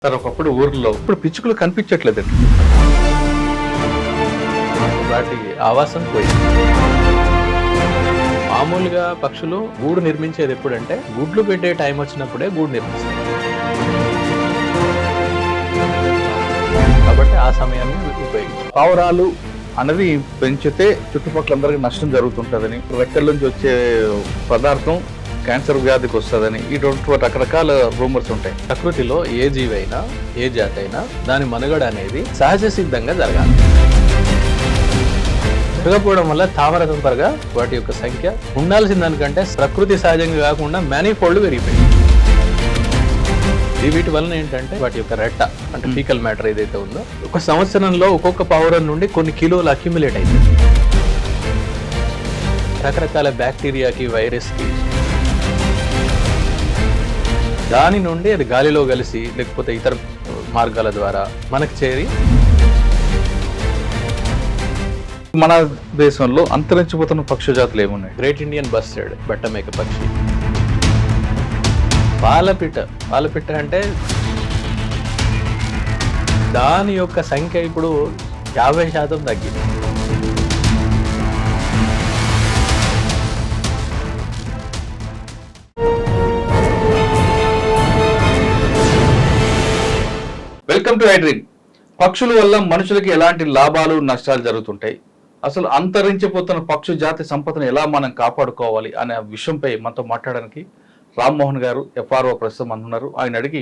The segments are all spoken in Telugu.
సార్ ఒకప్పుడు ఊర్లో ఇప్పుడు పిచ్చుకలు కనిపించట్లేదండి. వాటి ఆవాసం పోయింది. మామూలుగా పక్షులు గూడు నిర్మించేది ఎప్పుడంటే గుడ్లు పెట్టే టైం వచ్చినప్పుడే గూడు నిర్మిస్తాయి. కాబట్టి ఆ సమయాన్ని ఉపయోగించాలి. పావురాలు అనేది పెంచితే చుట్టుపక్కల అందరికీ నష్టం జరుగుతుంటుందని, రెక్కల నుంచి వచ్చే పదార్థం క్యాన్సర్ వ్యాధికి వస్తుందని ఇటువంటి రకరకాల రూమర్స్ ఉంటాయి. ప్రకృతిలో ఏ జీవి అయినా ఏ జాతి అయినా దాని మనుగడ అనేది సహజ సిద్ధంగా జరగాలి. పెరగకపోవడం వల్ల తామర తుంపరగా వాటి యొక్క సంఖ్య ఉండాల్సిన దానికంటే ప్రకృతి సహజంగా కాకుండా మ్యానీఫోల్డ్ పెరిగిపోయింది. వీటి వలన ఏంటంటే వాటి యొక్క రెట్ట అంటే ఫీకల్ మ్యాటర్ ఏదైతే ఉందో ఒక సంవత్సరంలో ఒక్కొక్క పావురం నుండి కొన్ని కిలోలు అక్యుములేట్ అవుతుంది. రకరకాల బ్యాక్టీరియాకి వైరస్కి దాని నుండి అది గాలిలో కలిసి లేకపోతే ఇతర మార్గాల ద్వారా మనకు చేరి మన దేశంలో అంతరించిపోతున్న పక్షి జాతులు ఏమున్నాయి? గ్రేట్ ఇండియన్ బస్టర్డ్ బట్టమేక పక్షి, పాలపిట్ట అంటే దాని యొక్క సంఖ్య ఇప్పుడు 50% తగ్గింది. Welcome to iDream. పక్షుల వల్ల మనుషులకి ఎలాంటి లాభాలు నష్టాలు జరుగుతుంటాయి, అసలు అంతరించిపోతున్న పక్షి జాతి సంపదను ఎలా మనం కాపాడుకోవాలి అనే విషయంపై మనతో మాట్లాడడానికి రామ్మోహన్ గారు FRO ప్రస్తుతం అంటున్నారు. ఆయన అడిగి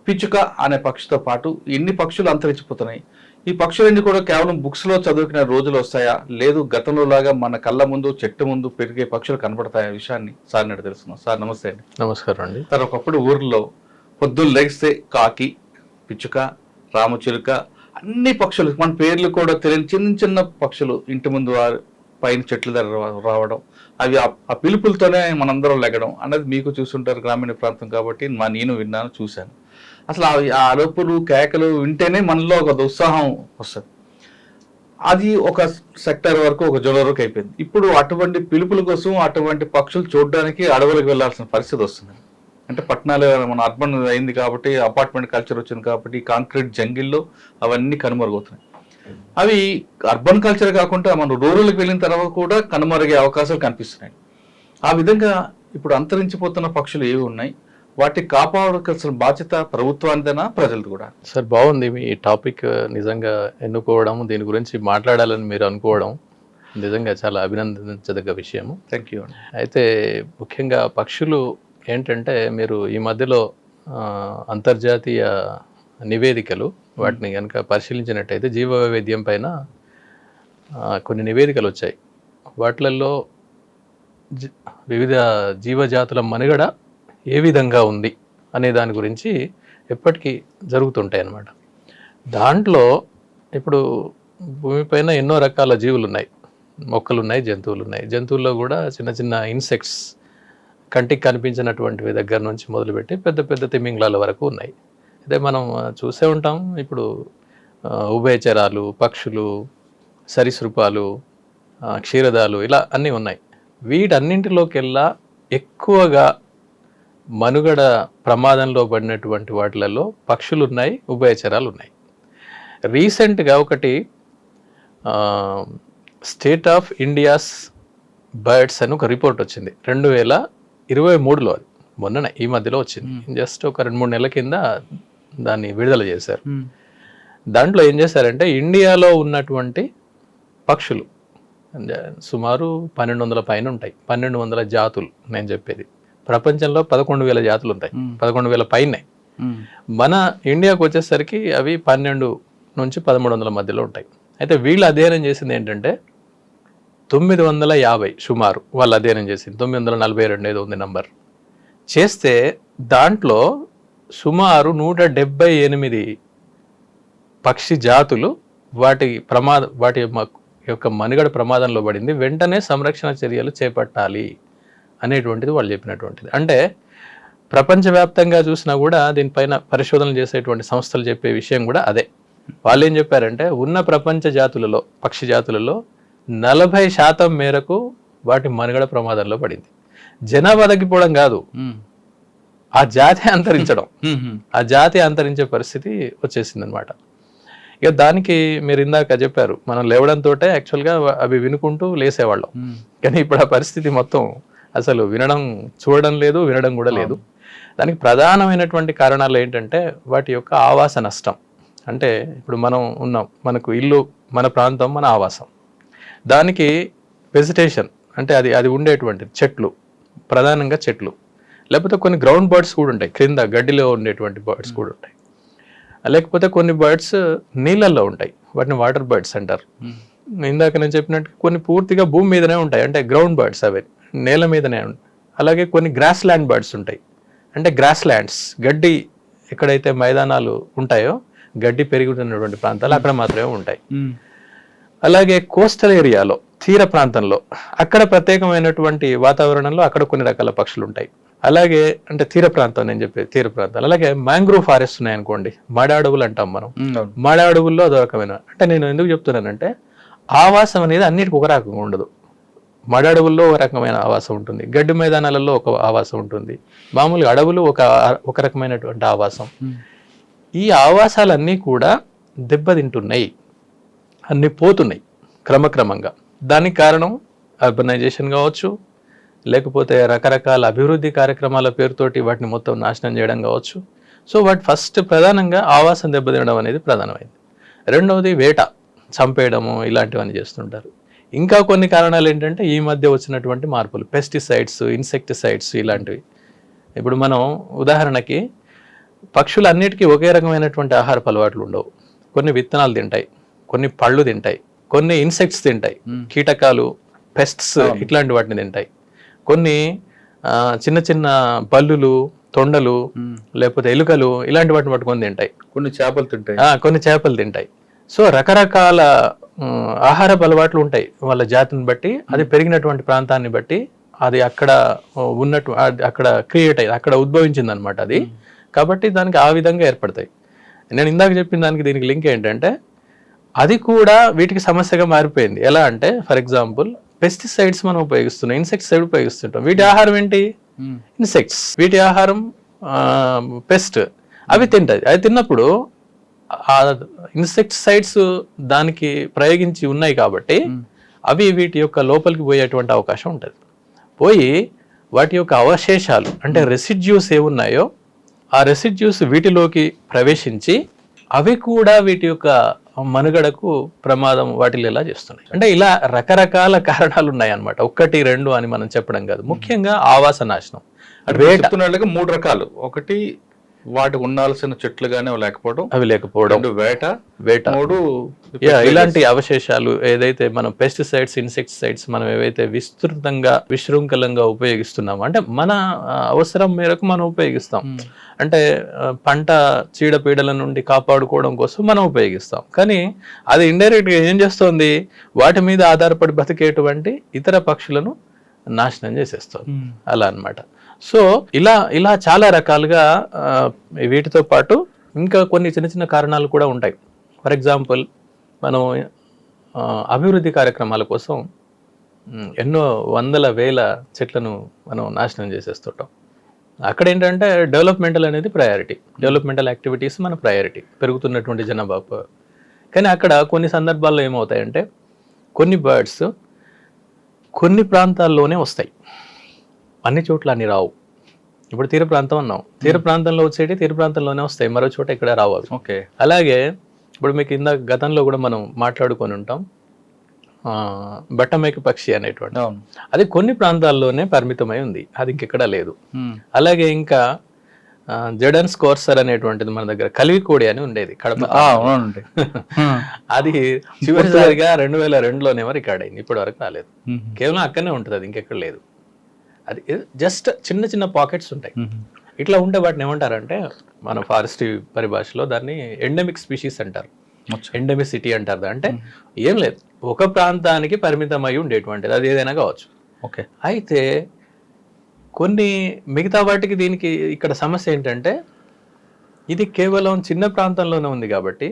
పిచ్చుక అనే పక్షితో పాటు ఎన్ని పక్షులు అంతరించిపోతున్నాయి, ఈ పక్షులన్నీ కూడా కేవలం బుక్స్లో చదువుకునే రోజులు వస్తాయా, లేదు గతంలో లాగా మన కళ్ళ ముందు చెట్టు ముందు పెరిగే పక్షులు కనబడతాయా విషయాన్ని సార్ నాడు తెలుసుకున్నాం. సార్ నమస్తే అండి. నమస్కారం అండి. సార్ ఒకప్పుడు ఊర్లో పొద్దున్న లేస్తే కాకి, పిచ్చుక, రామచిలుక అన్ని పక్షులు మన పేర్లు కూడా తెలియని చిన్న చిన్న పక్షులు ఇంటి ముందు పైన చెట్ల దగ్గర రావడం, అవి ఆ పిలుపులతోనే మనందరం లెగడం అనేది మీకు చూస్తుంటారు గ్రామీణ ప్రాంతం కాబట్టి నేను విన్నాను, చూశాను. అసలు ఆ అరుపులు కేకలు వింటేనే మనలో ఒక ఉత్సాహం వస్తుంది. అది ఒక సెక్టర్ వరకు ఒక జోన్ వరకు అయిపోయింది. ఇప్పుడు అటువంటి పిలుపుల కోసం అటువంటి పక్షులు చూడడానికి అడవులకు వెళ్లాల్సిన పరిస్థితి వస్తుంది. అంటే పట్టణాలు మన అర్బన్ అయింది కాబట్టి, అపార్ట్మెంట్ కల్చర్ వచ్చింది కాబట్టి కాంక్రీట్ జంగిల్లో అవన్నీ కనుమరుగవుతున్నాయి. అవి అర్బన్ కల్చర్ కాకుండా మనం రూరల్కి వెళ్ళిన తర్వాత కూడా కనుమరుగే అవకాశాలు కనిపిస్తున్నాయి. ఆ విధంగా ఇప్పుడు అంతరించిపోతున్న పక్షులు ఏవి ఉన్నాయి, వాటిని కాపాడాల్సిన బాధ్యత ప్రభుత్వానిదేనా ప్రజలది కూడా? సార్ బాగుంది మీ టాపిక్. నిజంగా ఎన్నుకోవడం, దీని గురించి మాట్లాడాలని మీరు అనుకోవడం నిజంగా చాలా అభినందించదగ్గ విషయము. Thank you. అయితే ముఖ్యంగా పక్షులు ఏంటంటే మీరు ఈ మధ్యలో అంతర్జాతీయ నివేదికలు వాటిని కనుక పరిశీలించినట్టయితే జీవ వైవిధ్యం పైన కొన్ని నివేదికలు వచ్చాయి. వాటిలలో వివిధ జీవజాతుల మనుగడ ఏ విధంగా ఉంది అనే దాని గురించి ఎప్పటికీ జరుగుతుంటాయి అన్నమాట. దాంట్లో ఇప్పుడు భూమిపైన ఎన్నో రకాల జీవులు ఉన్నాయి, మొక్కలు ఉన్నాయి, జంతువులు ఉన్నాయి. జంతువుల్లో కూడా చిన్న చిన్న ఇన్సెక్ట్స్ కంటికి కనిపించినటువంటివి దగ్గర నుంచి మొదలుపెట్టి పెద్ద పెద్ద తిమింగలాల వరకు ఉన్నాయి. అయితే మనం చూసే ఉంటాం ఇప్పుడు ఉభయచరాలు, పక్షులు, సరీసృపాలు, క్షీరదాలు ఇలా అన్నీ ఉన్నాయి. వీటన్నింటిలోకెల్లా ఎక్కువగా మనుగడ ప్రమాదంలో పడినటువంటి వాటిలలో పక్షులు ఉన్నాయి, ఉభయచరాలు ఉన్నాయి. రీసెంట్గా ఒకటి స్టేట్ ఆఫ్ ఇండియాస్ బర్డ్స్ అని ఒక రిపోర్ట్ వచ్చింది 2023లో. అది మొన్ననే ఈ మధ్యలో వచ్చింది, జస్ట్ ఒక 2-3 నెలల కింద దాన్ని విడుదల చేశారు. దాంట్లో ఏం చేశారంటే ఇండియాలో ఉన్నటువంటి పక్షులు సుమారు 1200 పైన ఉంటాయి. 1200 జాతులు నేను చెప్పేది. ప్రపంచంలో 11,000 జాతులు ఉంటాయి, 11,000 పైనే. మన ఇండియాకు వచ్చేసరికి అవి 12 నుంచి 1300 మధ్యలో ఉంటాయి. అయితే వీళ్ళు అధ్యయనం చేసింది ఏంటంటే 950 సుమారు వాళ్ళు అధ్యయనం చేసింది. 942 ఏదో ఉంది నంబర్ చేస్తే దాంట్లో సుమారు 178 పక్షి జాతులు వాటి యొక్క మనుగడ ప్రమాదంలో పడింది. వెంటనే సంరక్షణ చర్యలు చేపట్టాలి అనేటువంటిది వాళ్ళు చెప్పినటువంటిది. అంటే ప్రపంచవ్యాప్తంగా చూసినా కూడా దీనిపైన పరిశోధనలు చేసేటువంటి సంస్థలు చెప్పే విషయం కూడా అదే. వాళ్ళు ఏం చెప్పారంటే ఉన్న ప్రపంచ జాతులలో, పక్షి జాతులలో 40% మేరకు వాటి మనుగడ ప్రమాదంలో పడింది. జనాభా తగ్గిపోవడం కాదు, ఆ జాతి అంతరించడం, ఆ జాతి అంతరించే పరిస్థితి వచ్చేసింది అనమాట. ఇక దానికి మీరు ఇందాక చెప్పారు, మనం లేవడంతో యాక్చువల్గా అవి వినుకుంటూ లేసేవాళ్ళం. కానీ ఇప్పుడు ఆ పరిస్థితి మొత్తం అసలు చూడడం లేదు, వినడం కూడా లేదు. దానికి ప్రధానమైనటువంటి కారణాలు ఏంటంటే వాటి యొక్క ఆవాస నష్టం. అంటే ఇప్పుడు మనం ఉన్నాం, మనకు ఇల్లు, మన ప్రాంతం, మన ఆవాసం. దానికి వెజిటేషన్ అంటే అది ఉండేటువంటి చెట్లు, ప్రధానంగా చెట్లు, లేకపోతే కొన్ని గ్రౌండ్ బర్డ్స్ కూడా ఉంటాయి, క్రింద గడ్డిలో ఉండేటువంటి బర్డ్స్ కూడా ఉంటాయి. లేకపోతే కొన్ని బర్డ్స్ నీళ్ళల్లో ఉంటాయి, వాటిని వాటర్ బర్డ్స్ అంటారు. ఇందాక నేను చెప్పినట్టు కొన్ని పూర్తిగా భూమి మీదనే ఉంటాయి, అంటే గ్రౌండ్ బర్డ్స్, అవి నేల మీదనే ఉంటాయి. అలాగే కొన్ని గ్రాస్ ల్యాండ్ బర్డ్స్ ఉంటాయి, అంటే గ్రాస్ ల్యాండ్స్, గడ్డి ఎక్కడైతే మైదానాలు ఉంటాయో, గడ్డి పెరుగుతున్నటువంటి ప్రాంతాలు అక్కడ మాత్రమే ఉంటాయి. అలాగే కోస్టల్ ఏరియాలో, తీర ప్రాంతంలో, అక్కడ ప్రత్యేకమైనటువంటి వాతావరణంలో అక్కడ కొన్ని రకాల పక్షులు ఉంటాయి. అలాగే అంటే తీర ప్రాంతం, నేను చెప్పేది తీర ప్రాంతాలు. అలాగే మ్యాంగ్రోవ్ ఫారెస్ట్ ఉన్నాయనుకోండి, మాడ అడవులు అంటాం మనం. మాడ అడవుల్లో అదో రకమైన, అంటే నేను ఎందుకు చెప్తున్నానంటే ఆవాసం అనేది అన్నిటికీ ఒక రకంగా ఉండదు. మడ అడవుల్లో ఒక రకమైన ఆవాసం ఉంటుంది, గడ్డి మైదానాలలో ఒక ఆవాసం ఉంటుంది, మామూలుగా అడవులు ఒక రకమైనటువంటి ఆవాసం. ఈ ఆవాసాలన్నీ కూడా దెబ్బతింటున్నాయి, అన్ని పోతున్నాయి క్రమక్రమంగా. దానికి కారణం అర్బనైజేషన్ కావచ్చు, లేకపోతే రకరకాల అభివృద్ధి కార్యక్రమాల పేరుతోటి వాటిని మొత్తం నాశనం చేయడం కావచ్చు. సో వాటి ఫస్ట్ ప్రధానంగా ఆవాసం దెబ్బతినడం అనేది ప్రధానమైంది. రెండవది వేట, చంపేయడము, ఇలాంటివన్నీ చేస్తుంటారు. ఇంకా కొన్ని కారణాలు ఏంటంటే ఈ మధ్య వచ్చినటువంటి మార్పులు, పెస్టిసైడ్స్, ఇన్సెక్టిసైడ్స్, ఇలాంటివి. ఇప్పుడు మనం ఉదాహరణకి పక్షులన్నిటికీ ఒకే రకమైనటువంటి ఆహారపు అలవాట్లు ఉండవు. కొన్ని విత్తనాలు తింటాయి, కొన్ని పళ్ళు తింటాయి, కొన్ని ఇన్సెక్ట్స్ తింటాయి, కీటకాలు, పెస్ట్స్, ఇట్లాంటి వాటిని తింటాయి. కొన్ని చిన్న చిన్న బల్లులు, తొండలు, లేకపోతే ఎలుకలు, ఇలాంటి వాటిని పట్టుకొని తింటాయి. కొన్ని చేపలు తింటాయి. సో రకరకాల ఆహారపు అలవాట్లు ఉంటాయి వాళ్ళ జాతిని బట్టి, అది పెరిగినటువంటి ప్రాంతాన్ని బట్టి, అది అక్కడ ఉన్నట్టు అక్కడ క్రియేట్ అయ్యి అక్కడ ఉద్భవించింది అనమాట అది. కాబట్టి దానికి ఆ విధంగా ఏర్పడతాయి. నేను ఇందాక చెప్పిన దానికి దీనికి లింక్ ఏంటంటే అది కూడా వీటికి సమస్యగా మారిపోయింది. ఎలా అంటే ఫర్ ఎగ్జాంపుల్ పెస్టిసైడ్స్ మనం ఉపయోగిస్తున్నాం, ఇన్సెక్టిసైడ్ ఉపయోగిస్తుంటాం. వీటి ఆహారం ఏంటి? ఇన్సెక్ట్స్. వీటి ఆహారం పెస్ట్. అవి తింటాయి. అది తిన్నప్పుడు ఆ ఇన్సెక్టిసైడ్స్ దానికి ప్రయోగించి ఉన్నాయి కాబట్టి అవి వీటి యొక్క లోపలికి పోయేటువంటి అవకాశం ఉంటుంది. పోయి వాటి యొక్క అవశేషాలు అంటే రెసిడ్యూస్ ఏమున్నాయో ఆ రెసిడ్యూస్ వీటిలోకి ప్రవేశించి అవి కూడా వీటి యొక్క మనుగడకు ప్రమాదం వాటిల్లేలా చేస్తున్నాయి. అంటే ఇలా రకరకాల కారణాలు ఉన్నాయి అన్నమాట. 1, 2 అని మనం చెప్పడం కాదు. ముఖ్యంగా ఆవాస నాశనం. వేట 3 రకాలు. ఒకటి వాటికి ఉండాల్సిన చెట్లు గానీ అవి లేకపోవడం, వేట, 3 ఇలాంటి అవశేషాలు. ఏదైతే మనం పెస్టిసైడ్స్, ఇన్సెక్టిసైడ్స్ మనం ఏవైతే విస్తృతంగా విశృంఖలంగా ఉపయోగిస్తున్నామో, అంటే మన అవసరం మేరకు మనం ఉపయోగిస్తాం. అంటే పంట చీడపీడల నుండి కాపాడుకోవడం కోసం మనం ఉపయోగిస్తాం. కానీ అది ఇండైరెక్ట్ గా ఏం చేస్తుంది, వాటి మీద ఆధారపడి బతికేటువంటి ఇతర పక్షులను నాశనం చేసేస్తుంది. అలా అన్నమాట. సో ఇలా చాలా రకాలుగా వీటితో పాటు ఇంకా కొన్ని చిన్న చిన్న కారణాలు కూడా ఉంటాయి. ఫర్ ఎగ్జాంపుల్ మనం అభివృద్ధి కార్యక్రమాల కోసం ఎన్నో వందల వేల చెట్లను మనం నాశనం చేసేస్తుంటాం. అక్కడ ఏంటంటే డెవలప్మెంటల్ అనేది ప్రయారిటీ, డెవలప్మెంటల్ యాక్టివిటీస్ మన ప్రయారిటీ, పెరుగుతున్నటువంటి జనాభా. కానీ అక్కడ కొన్ని సందర్భాల్లో ఏమవుతాయంటే కొన్ని బర్డ్స్ కొన్ని ప్రాంతాల్లోనే వస్తాయి, అన్ని చోట్ల అన్ని రావు. ఇప్పుడు తీర ప్రాంతం అన్నాం, తీర ప్రాంతంలో వచ్చేటి తీర ప్రాంతంలోనే వస్తాయి, మరో చోట ఇక్కడ రావు అవి. ఓకే. అలాగే ఇప్పుడు మీకు ఇందాక గతంలో కూడా మనం మాట్లాడుకొని ఉంటాం బట్టమేక పక్షి అనేటువంటి, అది కొన్ని ప్రాంతాల్లోనే పరిమితమై ఉంది, అది ఇంకెక్కడా లేదు. అలాగే ఇంకా జడన్ స్కోర్సర్ అనేటువంటిది మన దగ్గర కలివికోడి అని ఉండేది కడప. అది చివరిసారిగా 2002లోనేమో రికార్డ్ అయింది, ఇప్పటి వరకు రాలేదు. కేవలం అక్కడనే ఉంటుంది, అది ఇంకెక్కడ లేదు. అది జస్ట్ చిన్న చిన్న పాకెట్స్ ఉంటాయి. ఇట్లా ఉంటే వాటిని ఏమంటారంటే మన ఫారెస్ట్రీ పరిభాషలో దాన్ని ఎండమిక్ స్పీషీస్ అంటారు, ఎండమిసిటీ అంటారు. అంటే ఏం లేదు, ఒక ప్రాంతానికి పరిమితమై ఉండేటువంటిది, అది ఏదైనా కావచ్చు. ఓకే. అయితే కొన్ని మిగతా వాటికి దీనికి ఇక్కడ సమస్య ఏంటంటే ఇది కేవలం చిన్న ప్రాంతంలోనే ఉంది కాబట్టి,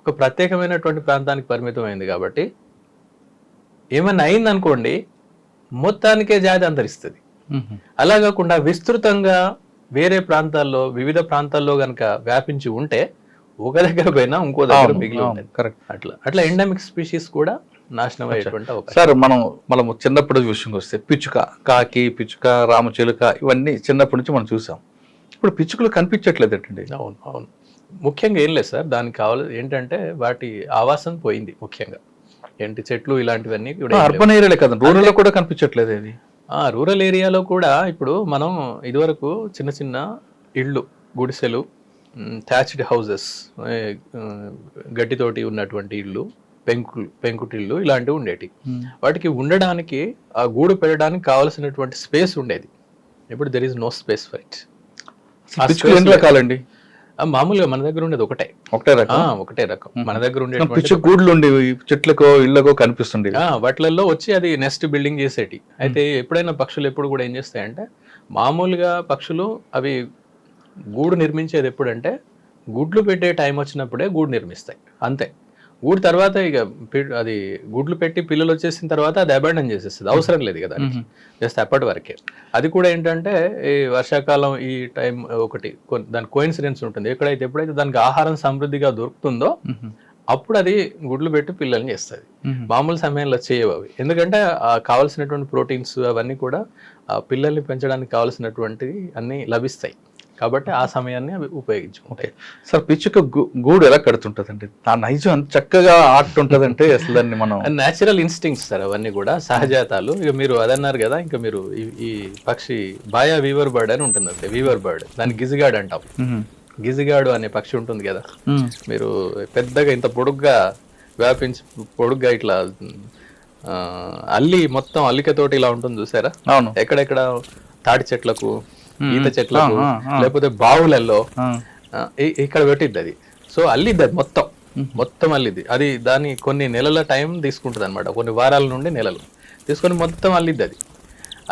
ఒక ప్రత్యేకమైనటువంటి ప్రాంతానికి పరిమితమైంది కాబట్టి ఏమన్నా అయిందనుకోండి మొత్తానికే జాతి అంతరిస్తుంది. అలా కాకుండా విస్తృతంగా వేరే ప్రాంతాల్లో వివిధ ప్రాంతాల్లో కనుక వ్యాపించి ఉంటే ఒక దగ్గర పోయినా ఇంకో దగ్గర మిగిలి ఉంటుంది. కరెక్ట్. అట్లా ఎండమిక్ స్పీషీస్ కూడా నాశనం అయ్యేటువంటి అవకాశం. సార్ మనం చిన్నప్పటి విషయంకి వస్తే పిచ్చుక, కాకి, పిచ్చుక, రామచిలుక ఇవన్నీ చిన్నప్పటి నుంచి మనం చూసాం. ఇప్పుడు పిచ్చుకలు కనిపించట్లేదు ఏంటండి? అవును అవును. ముఖ్యంగా ఏం లేదు సార్, దానికి కావాలి ఏంటంటే వాటి ఆవాసం పోయింది. ముఖ్యంగా ఏంటి చెట్లు ఇలాంటివన్నీ కూడా ఏం లేవు. అర్బన్ ఏరియాలే కదా, రూరల్ లో కూడా కనిపించట్లేదు ఇది. రూరల్ ఏరియాలో కూడా ఇప్పుడు మనం ఇదివరకు చిన్న చిన్న ఇళ్ళు, గుడిసెలు, థ్యాచ్డ్ హౌసెస్, గడ్డితోటి ఉన్నటువంటి ఇళ్ళు, పెంకుటిళ్ళు ఇలాంటివి ఉండేవి. వాటికి ఉండడానికి, ఆ గూడు పెట్టడానికి కావాల్సినటువంటి స్పేస్ ఉండేది. ఇప్పుడు there is no space for it. పిచ్చుకలు ఎన్ని రకాలండి? మామూలుగా మన దగ్గర ఉండేది ఒకటే రకం. మన దగ్గర పిచ్చుక గూడులు ఉండేవి, చెట్లకో ఇళ్ళకో కనిపిస్తుండేవి. వాటిలలో వచ్చి అది నెస్ట్ బిల్డింగ్ చేసేటి. అయితే ఎప్పుడైనా పక్షులు ఎప్పుడు కూడా ఏం చేస్తాయంటే, మామూలుగా పక్షులు అవి గూడు నిర్మించేది ఎప్పుడంటే గుడ్లు పెట్టే టైం వచ్చినప్పుడే గూడు నిర్మిస్తాయి, అంతే. గూడు తర్వాత ఇక అది గుడ్లు పెట్టి పిల్లలు వచ్చేసిన తర్వాత అది అబాండన్ చేసేస్తుంది, అవసరం లేదు కదా జస్ట్ అప్పటి వరకే. అది కూడా ఏంటంటే ఈ వర్షాకాలం ఈ టైం ఒకటి దాని కోయిన్సిడెన్స్ ఉంటుంది. ఎప్పుడైతే దానికి ఆహారం సమృద్ధిగా దొరుకుతుందో అప్పుడు అది గుడ్లు పెట్టి పిల్లల్ని చేస్తుంది. మామూలు సమయంలో చేయవు అవి, ఎందుకంటే కావాల్సినటువంటి ప్రోటీన్స్ అవన్నీ కూడా పిల్లల్ని పెంచడానికి కావాల్సినటువంటివి అన్నీ లభిస్తాయి కాబట్టి ఆ సమయాన్ని అవి ఉపయోగించుకుంటాయి. సార్ పిచ్చుక గూడు ఎలా కడుతుంటదండి? ఆ నైజం అంత చక్కగా ఆర్ట్ ఉంటదంటే అసలు దాన్ని మనం న్యాచురల్ ఇన్స్టింక్ట్స్ సార్, అవన్నీ కూడా సహజాతాలు. ఇక మీరు అదన్నారు కదా, ఇంకా మీరు ఈ పక్షి బాయా వీవర్ బర్డ్ అని ఉంటుందండి, వీవర్ బర్డ్, దాన్ని గిజిగాడు అంటాం. గిజిగాడు అనే పక్షి ఉంటుంది కదా, మీరు పెద్దగా ఇంత పొడుగ్గా వ్యాపించి పొడుగ్గా ఇట్లా అల్లి మొత్తం అల్లికతోటి ఇలా ఉంటుంది చూసారా? అవును. ఎక్కడెక్కడ తాటి చెట్లకు, ఈత చెట్లకు, లేకపోతే బావులలో ఇక్కడ పెట్టిద్ది అది. సో అల్లిద్ది అది మొత్తం అల్లిద్ది అది. దాని కొన్ని నెలల టైం తీసుకుంటుంది అనమాట, కొన్ని వారాల నుండి నెలలు తీసుకొని మొత్తం అల్లిద్ది అది.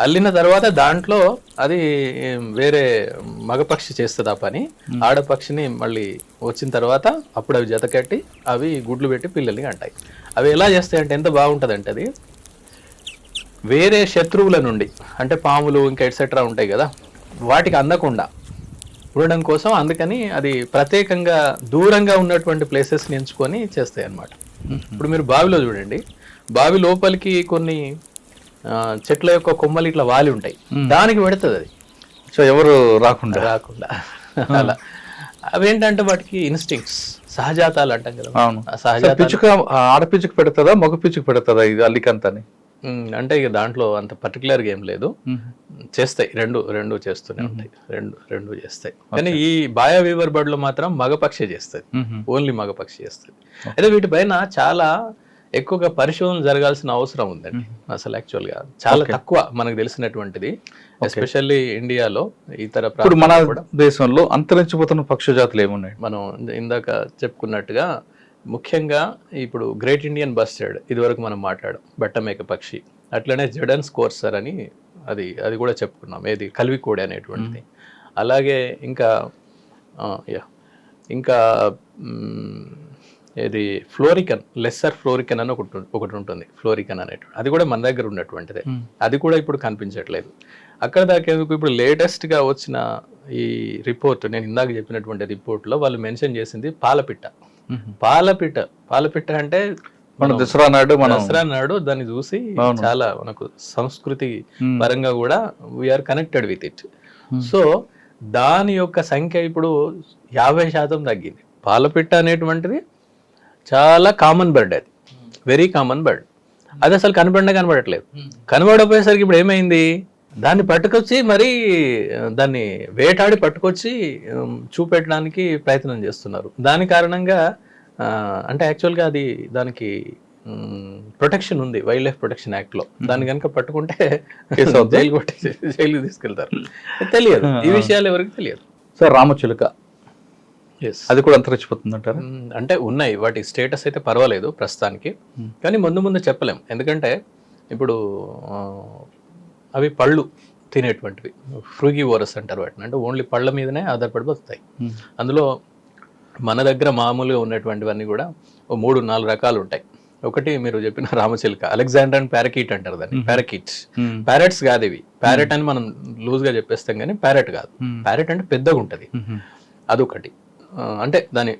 అల్లిన తర్వాత దాంట్లో అది వేరే మగపక్షి చేస్తుంది ఆ పని. ఆడపక్షిని మళ్ళీ వచ్చిన తర్వాత అప్పుడు అవి జత కట్టి అవి గుడ్లు పెట్టి పిల్లల్ని అంటాయి. అవి ఎలా చేస్తాయి అంటే ఎంత బాగుంటుంది అంటే, అది వేరే శత్రువుల నుండి అంటే పాములు ఇంకా ఎట్సెట్రా ఉంటాయి కదా, వాటికి అందకుండా ఉండడం కోసం అందుకని అది ప్రత్యేకంగా దూరంగా ఉన్నటువంటి ప్లేసెస్ని ఎంచుకొని చేస్తాయి అన్నమాట. ఇప్పుడు మీరు బావిలో చూడండి, బావి లోపలికి కొన్ని చెట్ల యొక్క కొమ్మలు ఇట్లా వాలి ఉంటాయి, దానికి పెడుతుంది అది. సో ఎవరు రాకుండా అలా అవేంటంటే వాటికి ఇన్స్టింక్ట్స్, సహజాతాలు అంటాం కదా. పిచ్చుక ఆడపిచ్చుకు పెడుతుందా, మగ పిచ్చుకు పెడుతుందా ఇది అల్లికంతని? అంటే ఇక దాంట్లో అంత పర్టికులర్గా ఏం లేదు, చేస్తాయి, రెండు చేస్తూనే ఉంటాయి, రెండు చేస్తాయి. కానీ ఈ బాయా వీవర్ బర్డ్ లో మాత్రం మగపక్షి చేస్తుంది, ఓన్లీ మగపక్షి చేస్తుంది. అయితే వీటిపైన చాలా ఎక్కువగా పరిశోధన జరగాల్సిన అవసరం ఉందండి. అసలు యాక్చువల్గా చాలా తక్కువ మనకు తెలిసినటువంటిది, ఎస్పెషల్లీ ఇండియాలో. ఇతర మన దేశంలో అంతరించిపోతున్న పక్షి జాతులు ఏమున్నాయి? మనం ఇందాక చెప్పుకున్నట్టుగా ముఖ్యంగా ఇప్పుడు గ్రేట్ ఇండియన్ బస్టర్డ్ ఇదివరకు మనం మాట్లాడాం, బట్టమేక పక్షి. అట్లనే జడన్ స్కోర్సర్ అని అది కూడా చెప్పుకున్నాం, ఏది కల్వికోడి అనేటువంటిది. అలాగే ఇంకా ఏది ఫ్లోరికన్, లెస్సర్ ఫ్లోరికన్ అని ఒకటి ఉంటుంది, ఫ్లోరికన్ అనేటువంటి, అది కూడా మన దగ్గర ఉన్నటువంటిదే. అది కూడా ఇప్పుడు కనిపించట్లేదు. అక్కడ దాకేందుకు ఇప్పుడు లేటెస్ట్గా వచ్చిన ఈ రిపోర్ట్, నేను ఇందాక చెప్పినటువంటి రిపోర్ట్లో వాళ్ళు మెన్షన్ చేసింది పాలపిట్ట. పాలపిట్ట అంటే దసరా నాడు దాన్ని చూసి చాలా మనకు సంస్కృతి పరంగా కూడా we are connected with it. So దాని యొక్క సంఖ్య ఇప్పుడు 50% తగ్గింది. పాలపిట్ట అనేటువంటిది చాలా కామన్ బర్డ్, అది వెరీ కామన్ బర్డ్. అది అసలు కనబడట్లేదు. కనబడపోయేసరికి ఇప్పుడు ఏమైంది, దాన్ని పట్టుకొచ్చి మరి దాన్ని వేటాడి పట్టుకొచ్చి చూపెట్టడానికి ప్రయత్నం చేస్తున్నారు. దాని కారణంగా అంటే యాక్చువల్గా అది దానికి ప్రొటెక్షన్ ఉంది వైల్డ్ లైఫ్ ప్రొటెక్షన్ యాక్ట్లో. దాన్ని కనుక పట్టుకుంటే జైలుకి తీసుకెళ్తారు. తెలియదు, ఈ విషయాలు ఎవరికి తెలియదు. సార్ రామచిలుక అది కూడా అంతరించిపోతుంది అంటారా? అంటే ఉన్నాయి, వాటి స్టేటస్ అయితే పర్వాలేదు ప్రస్తుతానికి, కానీ ముందు చెప్పలేం. ఎందుకంటే ఇప్పుడు అవి పళ్ళు తినేటువంటివి, ఫ్రూగివోరస్ అంటారు వాటిని. అంటే ఓన్లీ పళ్ళ మీదనే ఆధారపడి బతుకుతాయి. అందులో మన దగ్గర మామూలుగా ఉన్నటువంటివన్నీ కూడా 3-4 రకాలు ఉంటాయి. ఒకటి మీరు చెప్పిన రామచిలుక, అలెగ్జాండర్ అండ్ ప్యారకీట్ అంటారు దాన్ని, ప్యారకీట్స్. మ్మ్. ప్యారెట్స్ కాదు ఇవి. ప్యారెట్ అని మనం లూజ్ గా చెప్పేస్తాం కానీ ప్యారెట్ కాదు. మ్మ్. ప్యారెట్ అంటే పెద్దగా ఉంటది, మ్మ్. అదొకటి. అంటే దాని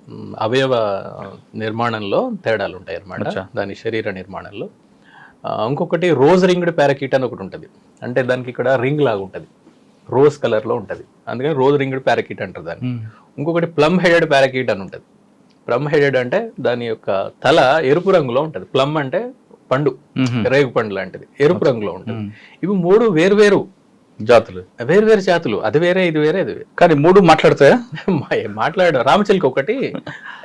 అవయవ నిర్మాణంలో తేడాలు ఉంటాయి అన్నమాట, అచ్చా. దాని శరీర నిర్మాణంలో. ఇంకొకటి రోజ్ రింగ్డ్ ప్యారకీట్ అని ఒకటి ఉంటుంది. అంటే దానికి ఇక్కడ రింగ్ లాగా ఉంటుంది, రోజ్ కలర్ లో ఉంటుంది, అందుకని రోజ్ రింగ్డ్ ప్యారకీట్ అంటారు దాన్ని. మ్మ్. ఇంకొకటి ప్లమ్ హెడెడ్ ప్యారకీట్ అని ఉంటుంది. ప్లమ్ హెడెడ్ అంటే దాని యొక్క తల ఎరుపు రంగులో ఉంటుంది. ప్లమ్ అంటే పండు, మ్మ్. రేగు పండు లాంటిది, ఎరుపు రంగులో ఉంటుంది. మ్మ్. ఇవి 3 వేరు జాతులు, వేరు జాతులు. అది వేరే ఇది వేరే ఇది వేరే. కానీ 3 మాట్లాడతాయా? మాట్లాడడం రామచిలుక ఒకటి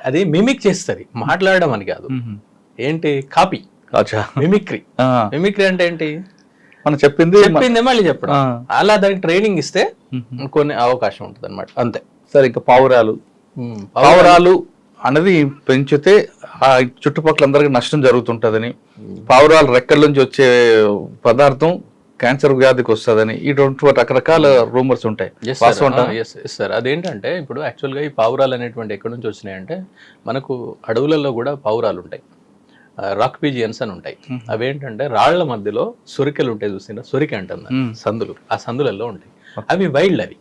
అది మిమిక్ చేస్తుంది, మాట్లాడడం అని కాదు. మ్మ్. ఏంటి, కాపీ, అచ్చా. మిమిక్రీ. ఆ, మిమిక్రీ అంటే ఏంటి, మనం చెప్పింది చెప్పిందే మళ్ళీ చెప్పడం. ఆ. అలా దానికి ట్రైనింగ్ ఇస్తే మ్మ్. కొన్ని అవకాశం ఉంటుంది అనమాట, అంతే. సరే, ఇంకా పావురాలు. పావురాలు అనేది పెంచితే ఆ చుట్టుపక్కల అందరికి నష్టం జరుగుతుంటదని, పావురాలు రెక్కల నుంచి వచ్చే పదార్థం క్యాన్సర్ వ్యాధికి వస్తుందని, ఇటువంటి రకరకాల రూమర్స్ ఉంటాయి. వాస్తవం అంటారా? సార్ అదేంటంటే ఇప్పుడు యాక్చువల్గా ఈ పావురాలు అనేటువంటి ఎక్కడి నుంచి వచ్చినాయంటే, మనకు అడవులలో కూడా పావురాలు ఉంటాయి, రాక్ పీజియన్స్ అని ఉంటాయి. అవేంటంటే రాళ్ల మధ్యలో సొరికలు ఉంటాయి, చూసిన సొరిక అంటుంది, సందులు, ఆ సందులలో ఉంటాయి. అవి వైల్డ్, అవి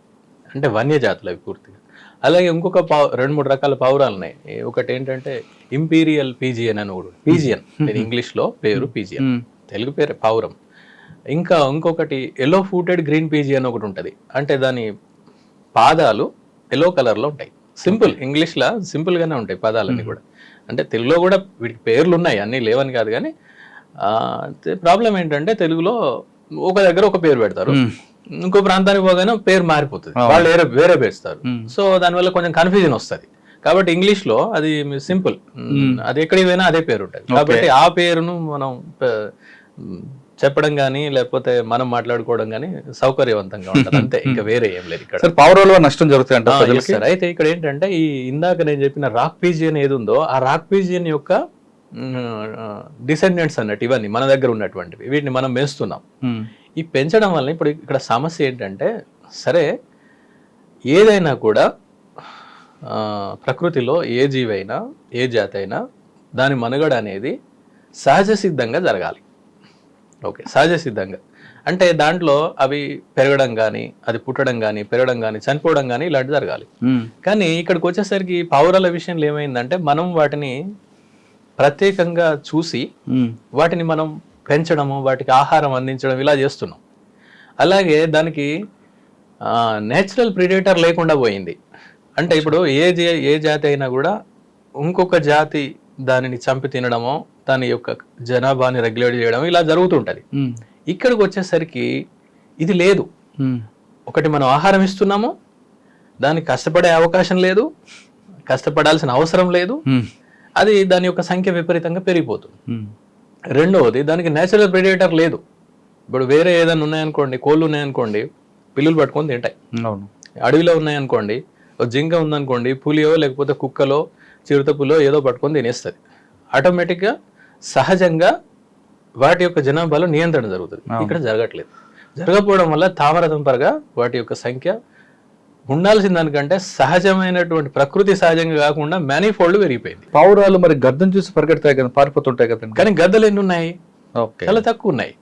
అంటే వన్యజాతులు అవి పూర్తిగా. అలాగే ఇంకొక 2-3 రకాల పావురాలు ఉన్నాయి. ఒకటి ఏంటంటే ఇంపీరియల్ పీజియన్ అని ఒకటి, పీజియన్ ఇంగ్లీష్లో పేరు పీజియన్, తెలుగు పేరు పావురం. ఇంకొకటి ఎల్లో ఫూటెడ్ గ్రీన్ పీజియన్ ఒకటి ఉంటుంది. అంటే దాని పాదాలు ఎల్లో కలర్లో ఉంటాయి. సింపుల్, ఇంగ్లీష్లో సింపుల్గానే ఉంటాయి పదాలన్నీ కూడా. అంటే తెలుగులో కూడా వీటికి పేర్లు ఉన్నాయి, అన్నీ లేవని కాదు. కానీ ప్రాబ్లం ఏంటంటే తెలుగులో ఒక దగ్గర ఒక పేరు పెడతారు, ఇంకో ప్రాంతానికి పోగానే పేరు మారిపోతుంది, వాళ్ళు వేరే పేరుస్తారు. సో దానివల్ల కొంచెం కన్ఫ్యూజన్ వస్తుంది. కాబట్టి ఇంగ్లీష్ లో అది సింపుల్, అది ఎక్కడికి పోయినా అదే పేరు ఉంటుంది. కాబట్టి ఆ పేరును మనం చెప్పడం కానీ లేకపోతే మనం మాట్లాడుకోవడం కానీ సౌకర్యవంతంగా ఉంటుంది, అంతే. ఇంకా వేరే ఏం లేదు ఇక్కడ. పావురాలు నష్టం జరుగుతాయి అంటే అయితే ఇక్కడ ఏంటంటే ఈ ఇందాక నేను చెప్పిన రాక్ పీజియన్ ఏది ఉందో ఆ రాక్ పీజియన్ యొక్క డిసెండెంట్స్ అన్నట్టు ఇవన్నీ మన దగ్గర ఉన్నటువంటివి, వీటిని మనం పెంచుతున్నాం. ఈ పెంచడం వల్ల ఇప్పుడు ఇక్కడ సమస్య ఏంటంటే, సరే ఏదైనా కూడా ప్రకృతిలో ఏ జీవైనా ఏ జాతి అయినా దాని మనుగడ అనేది సహజ సిద్ధంగా జరగాలి. ఓకే, సహజ సిద్ధంగా అంటే దాంట్లో అవి పెరగడం కానీ, అది పుట్టడం కానీ, పెరగడం కానీ, చనిపోవడం కానీ ఇలాంటి జరగాలి. కానీ ఇక్కడికి వచ్చేసరికి పావురాల విషయంలో ఏమైందంటే, మనం వాటిని ప్రత్యేకంగా చూసి వాటిని మనం పెంచడము, వాటికి ఆహారం అందించడం ఇలా చేస్తున్నాం. అలాగే దానికి నేచురల్ ప్రిడేటర్ లేకుండా పోయింది. అంటే ఇప్పుడు ఏ జాతి అయినా కూడా ఇంకొక జాతి దానిని చంపి తినడమో, దాని యొక్క జనాభాని రెగ్యులేట్ చేయడం ఇలా జరుగుతుంటది. ఇక్కడికి వచ్చేసరికి ఇది లేదు. ఒకటి మనం ఆహారం ఇస్తున్నాము, దానికి కష్టపడే అవకాశం లేదు, కష్టపడాల్సిన అవసరం లేదు, అది దాని యొక్క సంఖ్య విపరీతంగా పెరిగిపోతుంది. రెండవది, దానికి నేచురల్ ప్రెడేటర్ లేదు. ఇప్పుడు వేరే ఏదైనా ఉన్నాయనుకోండి, కోళ్ళు ఉన్నాయనుకోండి, పిల్లులు పట్టుకొని తింటాయి. అడవిలో ఉన్నాయనుకోండి, జింక ఉందనుకోండి, పులియో లేకపోతే కుక్కలో చిరుతపులో ఏదో పట్టుకొని తినేస్తుంది. ఆటోమేటిక్గా సహజంగా వాటి యొక్క జనాభాలో నియంత్రణ జరుగుతుంది. ఇక్కడ జరగట్లేదు. జరగకపోవడం వల్ల తామరతంపరగా వాటి యొక్క సంఖ్య ఉండాల్సిన దానికంటే సహజమైనటువంటి ప్రకృతి సహజంగా కాకుండా మేనీఫోల్డ్ పెరిగిపోయింది. పావురాలు మరి గద్దను చూసి పరిగెడతాయి కదా, పారిపోతుంటాయి కదా. కానీ గద్దలు ఎన్ని ఉన్నాయి? చాలా తక్కువ ఉన్నాయి,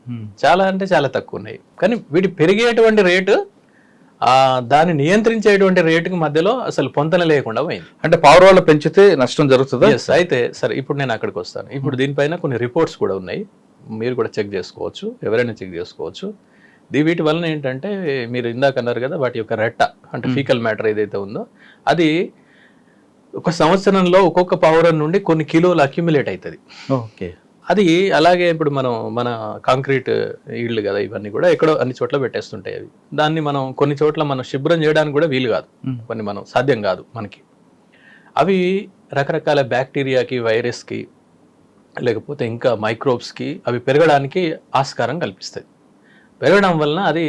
చాలా అంటే చాలా తక్కువ ఉన్నాయి. కానీ వీటి పెరిగేటువంటి రేటు దాన్ని నియంత్రించేటువంటి రేటుకి మధ్యలో అసలు పొంతన లేకుండా పోయింది. అంటే పావురాలు పెంచితే నష్టం జరుగుతుంది. అయితే సరే, ఇప్పుడు నేను అక్కడికి వస్తాను. ఇప్పుడు దీనిపైన కొన్ని రిపోర్ట్స్ కూడా ఉన్నాయి, మీరు కూడా చెక్ చేసుకోవచ్చు, ఎవరైనా చెక్ చేసుకోవచ్చు. వీటి వలన ఏంటంటే, మీరు ఇందాక అన్నారు కదా, వాటి యొక్క రెట్ట అంటే ఫీకల్ మ్యాటర్ ఏదైతే ఉందో అది ఒక సంవత్సరంలో ఒక్కొక్క పావురం నుండి కొన్ని కిలోలు అక్యుములేట్ అవుతుంది. ఓకే, అది అలాగే ఇప్పుడు మన కాంక్రీట్ ఇళ్ళు కదా, ఇవన్నీ కూడా ఎక్కడో అన్ని చోట్ల పెట్టేస్తుంటాయి. అవి దాన్ని మనం కొన్ని చోట్ల మనం శుభ్రం చేయడానికి కూడా వీలు కాదు, కొన్ని మనం సాధ్యం కాదు మనకి. అవి రకరకాల బ్యాక్టీరియాకి, వైరస్కి, లేకపోతే ఇంకా మైక్రోబ్స్కి అవి పెరగడానికి ఆస్కారం కల్పిస్తాయి. పెరగడం వలన అది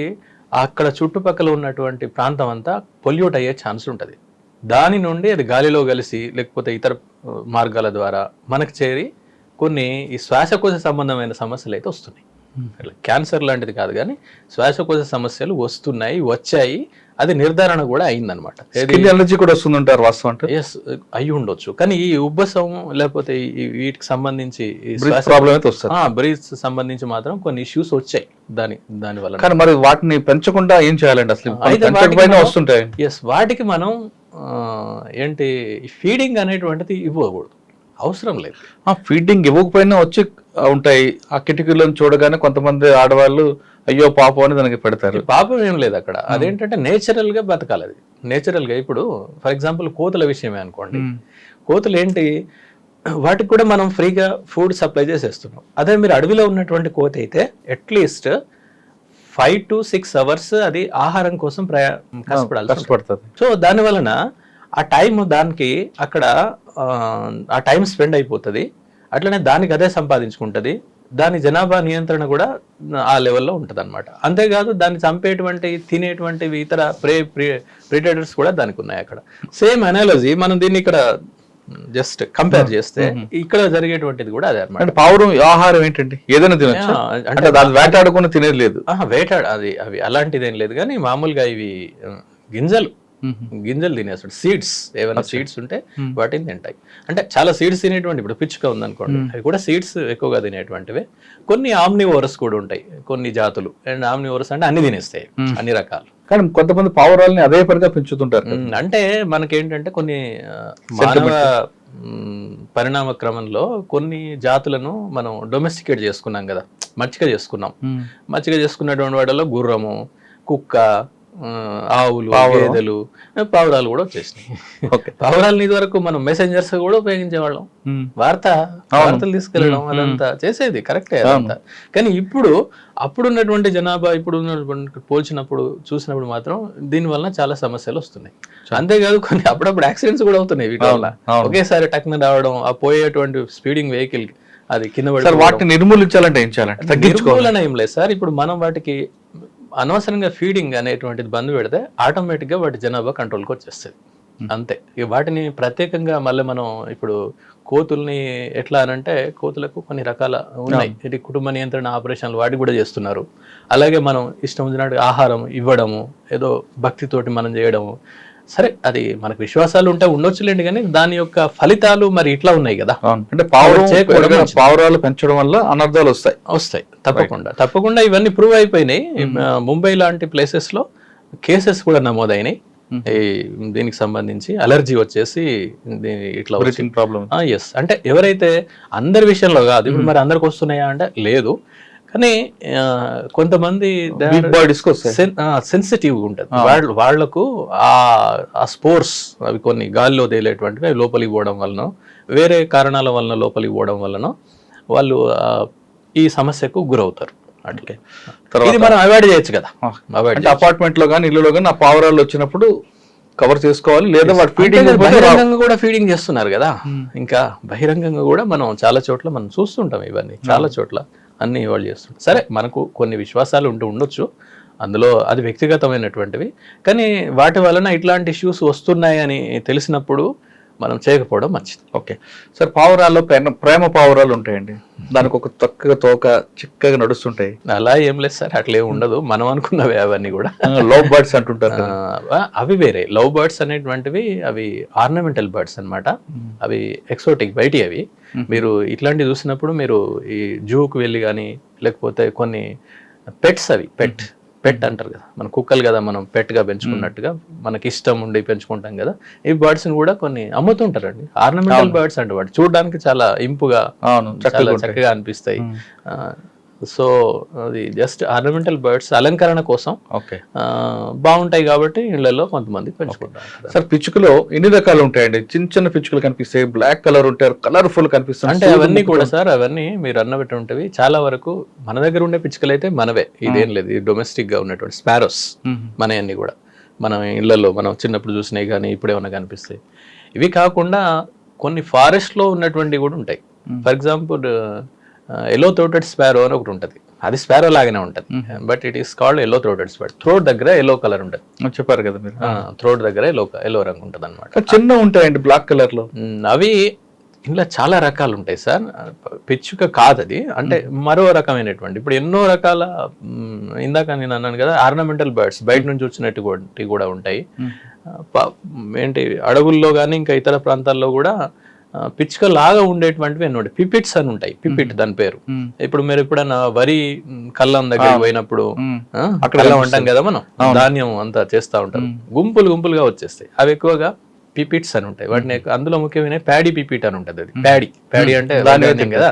అక్కడ చుట్టుపక్కల ఉన్నటువంటి ప్రాంతం అంతా పొల్యూట్ అయ్యే ఛాన్స్ ఉంటుంది. దాని నుండి అది గాలిలో కలిసి లేకపోతే ఇతర మార్గాల ద్వారా మనకు చేరి కొన్ని ఈ శ్వాసకోశ సంబంధమైన సమస్యలు అయితే వస్తున్నాయి. క్యాన్సర్ లాంటిది కాదు, కానీ శ్వాసకోశ సమస్యలు వస్తున్నాయి, వచ్చాయి, అది నిర్ధారణ కూడా అయిందనమాట. స్కిన్ ఎలర్జీ కూడా వస్తుందంటారు వాస్తవం అంటే? ఎస్, అయి ఉండొచ్చు. కానీ ఈ ఉబ్బసం లేకపోతే వీటికి సంబంధించి ప్రాబ్లం అయితే వస్తుంది. బ్రీత్ సంబంధించి మాత్రం కొన్ని ఇష్యూస్ వచ్చాయి దాని వల్ల. కానీ మరి వాటిని పెంచకుండా ఏం చేయాలండి అసలు? వస్తుంటాయి. ఎస్, వాటికి మనం ఏంటి ఫీడింగ్ అనేటువంటిది ఇవ్వకూడదు, అవసరం లేదు. ఫీడింగ్ ఇవ్వకపోయినా వచ్చి ఉంటాయి. ఆ కిటికీలను చూడగానే కొంతమంది ఆడవాళ్ళు అయ్యో పాపం అని దానికి పెడతారు. పాపం ఏం లేదు అక్కడ. అదేంటంటే నేచురల్ గా బతకాలి. అది నేచురల్ గా. ఇప్పుడు ఫర్ ఎగ్జాంపుల్ కోతుల విషయమే అనుకోండి. కోతులు ఏంటి, వాటికి కూడా మనం ఫ్రీగా ఫుడ్ సప్లై చేసేస్తున్నాం. అదే మీరు అడవిలో ఉన్నటువంటి కోత అయితే అట్లీస్ట్ 5 to 6 hours అది ఆహారం కోసం కష్టపడుతుంది. సో దాని వలన ఆ టైం దానికి అక్కడ ఆ టైం స్పెండ్ అయిపోతుంది. అట్లనే దానికి అదే సంపాదించుకుంటుంది. దాని జనాభా నియంత్రణ కూడా ఆ లెవెల్లో ఉంటుంది అనమాట. అంతేకాదు దాన్ని చంపేటువంటి తినేటువంటివి ఇతర ప్రిడేటర్స్ కూడా దానికి ఉన్నాయి అక్కడ. సేమ్ అనాలజీ మనం దీన్ని ఇక్కడ జస్ట్ కంపేర్ చేస్తే ఇక్కడ జరిగేటువంటిది కూడా అదే అనమాట. పావురం ఆహారం ఏంటండి? ఏదైనా తినొచ్చు అంటే దాన్ని వేటాడుకుని తినేది లేదు. అవి అలాంటిది ఏం లేదు, కానీ మామూలుగా ఇవి గింజలు తినేస్తాడు. సీడ్స్, ఏమైనా సీడ్స్ ఉంటే వాటిని తింటాయి. అంటే చాలా సీడ్స్ తినేటువంటి, ఇప్పుడు పిచ్చుక ఉందనుకోండి, అవి కూడా సీడ్స్ ఎక్కువగా తినేటువంటివే. కొన్ని ఆమ్నివోరస్ కూడా ఉంటాయి, కొన్ని జాతులు. అండ్ ఆమ్నివోరస్ అంటే అన్ని తినేస్తాయి, అన్ని రకాలు. కానీ కొంతమంది పావురాలని అదే పనిగా పెంచుతుంటారు. అంటే మనకేంటంటే కొన్ని మానవ పరిణామ క్రమంలో కొన్ని జాతులను మనం డొమెస్టికేట్ చేసుకున్నాం కదా, మచ్చిక చేసుకున్నాం. మచ్చిక చేసుకున్నటువంటి వాటిలో గుర్రము, కుక్క, ఆవులు, గేదెలు, పావురాలు కూడా వచ్చేసినాయి. పావురాలు ఇది వరకు మనం మెసెంజర్స్ కూడా ఉపయోగించేవాళ్ళం, వార్తలు తీసుకెళ్ళడం అదంతా చేసేది కరెక్టే అదంతా. కానీ అప్పుడున్నటువంటి జనాభా ఇప్పుడు పోల్చినప్పుడు చూసినప్పుడు మాత్రం దీని వలన చాలా సమస్యలు వస్తున్నాయి. అంతేకాదు కొన్ని అప్పుడప్పుడు యాక్సిడెంట్స్ కూడా అవుతున్నాయి వీటి వల్ల. ఒకేసారి టక్న రావడం, ఆ పోయేటువంటి స్పీడింగ్ వెహికల్ అది కింద పడి. వాటిని నిర్మూలించాలంటే ఏం చేయాలంటే? నిర్మూలన ఏం లేదు సార్. ఇప్పుడు మనం వాటికి అనవసరంగా ఫీడింగ్ అనేటువంటిది బంద్ పెడితే ఆటోమేటిక్గా వాటి జనాభా కంట్రోల్కి వచ్చేస్తుంది, అంతే. ఇక వాటిని ప్రత్యేకంగా మళ్ళీ మనం ఇప్పుడు కోతుల్ని ఎట్లా అనంటే, కోతులకు కొన్ని రకాల ఉన్నాయి, ఇది కుటుంబ నియంత్రణ ఆపరేషన్లు వాటికి కూడా చేస్తున్నారు. అలాగే మనం ఇష్టం వచ్చినట్టు ఆహారం ఇవ్వడము, ఏదో భక్తితోటి మనం చేయడము, సరే అది మనకు విశ్వాసాలు ఉంటే ఉండొచ్చులేండి, కానీ దాని యొక్క ఫలితాలు మరి ఇట్లా ఉన్నాయి కదా. అంటే పావురాలు పెంచడం వల్ల అనర్థాలు వస్తాయి. తప్పకుండా ఇవన్నీ ప్రూవ్ అయిపోయినాయి. ముంబై లాంటి ప్లేసెస్ లో కేసెస్ కూడా నమోదైనాయి దీనికి సంబంధించి. అలర్జీ వచ్చేసి ఇట్లా ప్రాబ్లం. ఎస్, అంటే ఎవరైతే అందరి విషయంలో కాదు, ఇప్పుడు మరి అందరికి వస్తున్నాయా అంటే లేదు, కానీ కొంతమంది సెన్సిటివ్ ఉంటుంది వాళ్లకు. ఆ స్పోర్స్ అవి కొన్ని గాలిలో తేలేటువంటివి అవి లోపలికి పోవడం వలన, వేరే కారణాల వలన లోపలికి పోవడం వలన వాళ్ళు ఈ సమస్యకు గురవుతారు. అట్లే ఇది మనం అవాయిడ్ చేయొచ్చు కదా. అపార్ట్మెంట్ లో కానీ ఇల్లులో కానీ ఆ పావురాలు వచ్చినప్పుడు కవర్ చేసుకోవాలి, లేదా వాటి ఫీడింగ్ బహిరంగంగా కూడా ఫీడింగ్ చేస్తున్నారు కదా. ఇంకా బహిరంగంగా కూడా మనం చాలా చోట్ల మనం చూస్తుంటాం ఇవన్నీ, చాలా చోట్ల అన్ని వాళ్ళు చేస్తుంటారు. సరే మనకు కొన్ని విశ్వాసాలు ఉండొచ్చు అందులో, అది వ్యక్తిగతమైనటువంటివి. కానీ వాటి వలన ఇట్లాంటి ఇష్యూస్ వస్తున్నాయని తెలిసినప్పుడు మనం చేయకపోవడం మంచిది. ఓకే సార్, పావురాల్లో ప్రేమ పావురాలు ఉంటాయండి, దానికి ఒక చక్కగా తోక చిక్కగా నడుస్తుంటాయి. అలా ఏం లేదు సార్, అట్లా ఏమి ఉండదు. మనం అనుకున్నవి అవన్నీ కూడా లవ్ బర్డ్స్ అంటుంటారు. అవి వేరే. లవ్ బర్డ్స్ అనేటువంటివి అవి ఆర్నమెంటల్ బర్డ్స్ అన్నమాట. అవి ఎక్సోటిక్, బయటి అవి. మీరు ఇట్లాంటివి చూసినప్పుడు మీరు ఈ జూకు వెళ్ళి కానీ, లేకపోతే కొన్ని పెట్స్, అవి పెట్ అంటారు కదా, మన కుక్కలు కదా మనం పెట్గా పెంచుకున్నట్టుగా మనకి ఇష్టం ఉండి పెంచుకుంటాం కదా, ఈ బర్డ్స్ ని కూడా కొన్ని అమ్ముతుంటారండి. ఆర్నమెంటల్ బర్డ్స్ అంటే వాటి చూడడానికి చాలా ఇంపుగా, చాలా చక్కగా అనిపిస్తాయి. సో అది జస్ట్ ఆర్నమెంటల్ బర్డ్స్, అలంకరణ కోసం బాగుంటాయి కాబట్టి ఇళ్లలో కొంతమంది పెంచుకుంటారు. సార్, పిచ్చుకలో ఎన్ని రకాలు ఉంటాయండి? చిన్న పిచ్చుకలు కనిపిస్తాయి, బ్లాక్ కలర్ ఉంటారు, కలర్ఫుల్ కనిపిస్తాయి. అంటే అవన్నీ కూడా సార్, అవన్నీ మీరు అన్నబెట్టి ఉంటవి. చాలా వరకు మన దగ్గర ఉండే పిచ్చుకలు అయితే మనవే, ఇదేం లేదు, ఇది డొమెస్టిక్ గా ఉన్నటువంటి స్పారోస్ మన అన్ని కూడా మనం ఇళ్లలో మనం చిన్నప్పుడు చూసినాయి కానీ ఇప్పుడు ఏమైనా కనిపిస్తాయి. ఇవి కాకుండా కొన్ని ఫారెస్ట్ లో ఉన్నటువంటివి కూడా ఉంటాయి. For example yellow throated sparrow అని ఒకటి ఉంటుంది. అది స్పారో లాగానే ఉంటుంది, but it is called yellow throated sparrow. Throat దగ్గర ఎల్లో కలర్ ఉంటుంది, చెప్పారు కదా మీరు. థ్రోట్ దగ్గర ఎల్లో రంగు ఉంటుంది అనమాట. చిన్న ఉంటాయండి బ్లాక్ కలర్ లో. అవి ఇలా చాలా రకాలు ఉంటాయి సార్. పిచ్చుక కాదది, అంటే మరో రకమైనటువంటి. ఇప్పుడు ఎన్నో రకాల ఇందాక నేను అన్నాను కదా, ఆర్నమెంటల్ బర్డ్స్ బయట నుంచి వచ్చినటువంటి కూడా ఉంటాయి. ఏంటి అడవుల్లో కానీ ఇంకా ఇతర ప్రాంతాల్లో కూడా పిచ్చుక లాగా ఉండేటువంటివి ఎన్నో పిపిట్స్ అని ఉంటాయి. పిపిట్ దాని పేరు. ఇప్పుడు మీరు ఎప్పుడైనా వరి కళ్ళం దగ్గర పోయినప్పుడు కళ్ళం అంటాం కదా మనం, ధాన్యం అంతా చేస్తూ ఉంటాం, గుంపులు గుంపులుగా వచ్చేస్తాయి. అవి ఎక్కువగా పిపిట్స్ అని ఉంటాయి. వాటిని అందులో ముఖ్యమైన ప్యాడీ పిపిట్ అని ఉంటుంది. అది ప్యాడీ అంటే ధాన్యం కదా,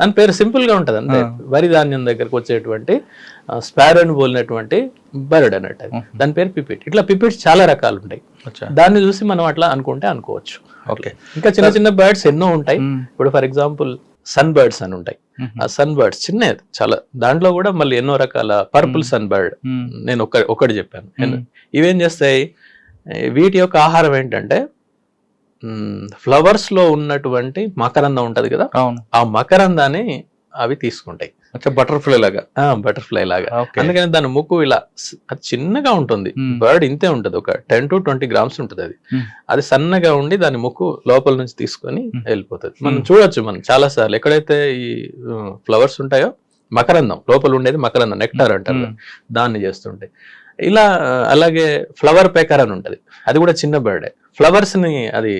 అని పేరు సింపుల్ గా ఉంటది. అంటే వరి ధాన్యం దగ్గరకు వచ్చేటువంటి స్పారోని పోలినటువంటి బర్డ్ అన్నట్టు, దాని పేరు పిపిట్. ఇట్లా పిపిట్స్ చాలా రకాలు ఉంటాయి. దాన్ని చూసి మనం అట్లా అనుకోవచ్చు. ఓకే, ఇంకా చిన్న చిన్న బర్డ్స్ ఎన్నో ఉంటాయి. ఇప్పుడు ఫర్ ఎగ్జాంపుల్ సన్ బర్డ్స్ అని ఉంటాయి. ఆ సన్ బర్డ్స్ చిన్నది చాలా, దాంట్లో కూడా మళ్ళీ ఎన్నో రకాల పర్పుల్ సన్ బర్డ్ నేను ఒకటి చెప్పాను. ఇవేం చేస్తాయి, వీటి యొక్క ఆహారం ఏంటంటే ఫ్లవర్స్ లో ఉన్నటువంటి మకరందం ఉంటది కదా, ఆ మకరందాన్ని అవి తీసుకుంటాయి. బటర్ఫ్లై లాగా. అందుకని దాని ముక్కు ఇలా చిన్నగా ఉంటుంది. బర్డ్ ఇంతే ఉంటది, ఒక 10 to 20 grams ఉంటుంది. అది సన్నగా ఉండి దాని ముక్కు లోపల నుంచి తీసుకొని వెళ్ళిపోతుంది. మనం చూడొచ్చు, మనం చాలా సార్లు ఎక్కడైతే ఈ ఫ్లవర్స్ ఉంటాయో మకరందం లోపల ఉండేది మకరందం, నెక్టార్ అంటారు, దాన్ని చేస్తుంటాయి ఇలా. అలాగే ఫ్లవర్ పెకర్ అని ఉంటది, అది కూడా చిన్న బర్డే. ఫ్లవర్స్ ని అది